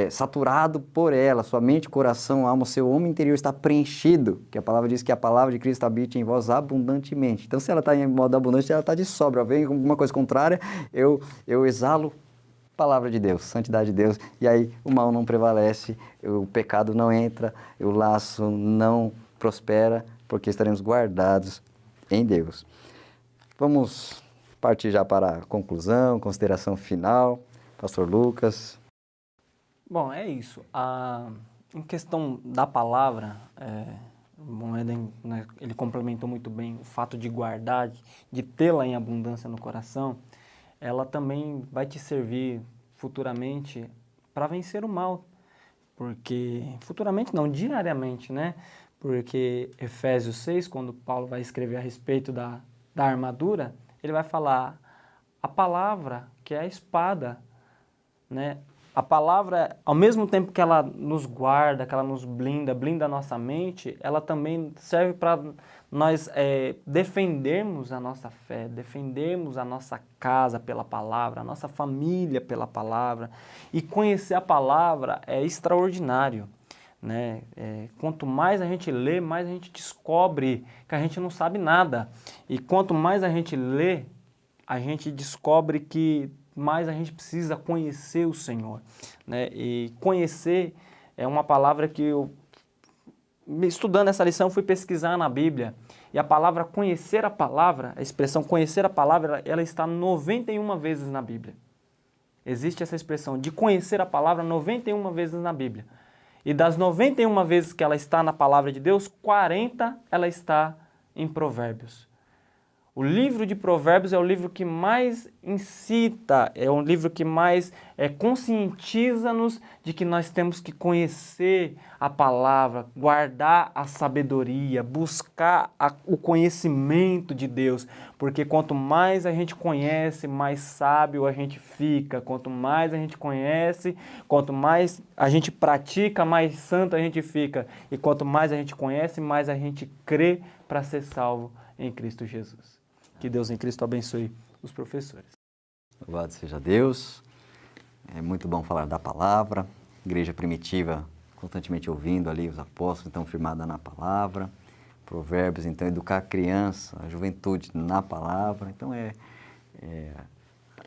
saturado por ela, sua mente, coração, alma, seu homem interior está preenchido, que a palavra diz que a palavra de Cristo habita em vós abundantemente. Então se ela está em modo abundante, ela está de sobra, vem alguma coisa contrária, eu exalo palavra de Deus, santidade de Deus, e aí o mal não prevalece, o pecado não entra, o laço não prospera, porque estaremos guardados em Deus. Vamos partir já para a conclusão, consideração final. Pastor Lucas. Bom, é isso. Em questão da palavra, o Moeden, né, ele complementou muito bem o fato de guardar, de tê-la em abundância no coração. Ela também vai te servir futuramente para vencer o mal, porque futuramente não, diariamente, né? Porque Efésios 6, quando Paulo vai escrever a respeito da armadura, ele vai falar a palavra, que é a espada, né? A palavra, ao mesmo tempo que ela nos guarda, que ela nos blinda a nossa mente, ela também serve para nós defendermos a nossa fé, defendermos a nossa casa pela palavra, a nossa família pela palavra. E conhecer a palavra é extraordinário, né? Quanto mais a gente lê, mais a gente descobre que a gente não sabe nada. E quanto mais a gente lê, a gente descobre que mais a gente precisa conhecer o Senhor, né? E conhecer é uma palavra que eu, estudando essa lição, fui pesquisar na Bíblia. E a palavra conhecer a palavra, a expressão conhecer a palavra, ela está 91 vezes na Bíblia. Existe essa expressão de conhecer a palavra 91 vezes na Bíblia. E das 91 vezes que ela está na palavra de Deus, 40 ela está em Provérbios. O livro de Provérbios é o livro que mais incita, é o livro que mais conscientiza-nos de que nós temos que conhecer a palavra, guardar a sabedoria, buscar o conhecimento de Deus, porque quanto mais a gente conhece, mais sábio a gente fica, quanto mais a gente conhece, quanto mais a gente pratica, mais santo a gente fica, e quanto mais a gente conhece, mais a gente crê para ser salvo em Cristo Jesus. Que Deus em Cristo abençoe os professores. Louvado seja Deus. É muito bom falar da palavra. Igreja primitiva, constantemente ouvindo ali os apóstolos, então firmada na palavra. Provérbios, então educar a criança, a juventude na palavra. Então é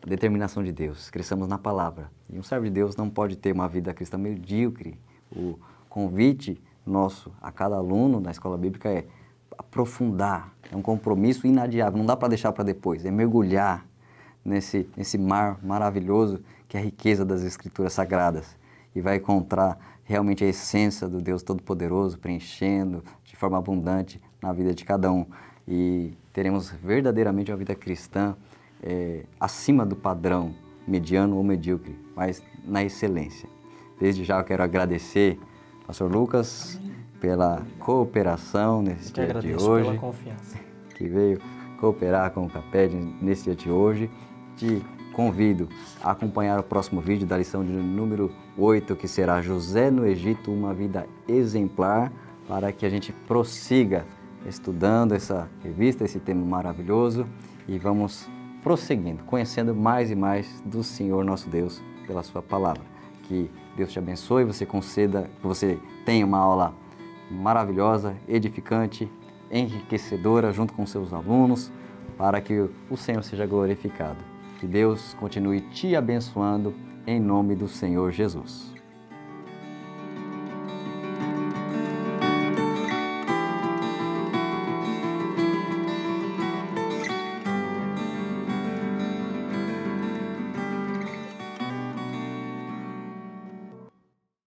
a determinação de Deus. Cresçamos na palavra. E um servo de Deus não pode ter uma vida cristã medíocre. O convite nosso a cada aluno da escola bíblica é aprofundar, é um compromisso inadiável, não dá para deixar para depois, é mergulhar nesse mar maravilhoso que é a riqueza das Escrituras Sagradas e vai encontrar realmente a essência do Deus Todo-Poderoso preenchendo de forma abundante na vida de cada um e teremos verdadeiramente uma vida cristã acima do padrão mediano ou medíocre, mas na excelência. Desde já eu quero agradecer ao Pastor Lucas pela cooperação nesse dia de hoje, pela confiança. Que veio cooperar com o CAPED nesse dia de hoje. Te convido a acompanhar o próximo vídeo da lição de número 8, que será José no Egito, uma vida exemplar, para que a gente prossiga estudando essa revista, esse tema maravilhoso, e vamos prosseguindo, conhecendo mais e mais do Senhor nosso Deus pela sua palavra. Que Deus te abençoe, você conceda, que você tenha uma aula maravilhosa, edificante, enriquecedora junto com seus alunos, para que o Senhor seja glorificado. Que Deus continue te abençoando em nome do Senhor Jesus.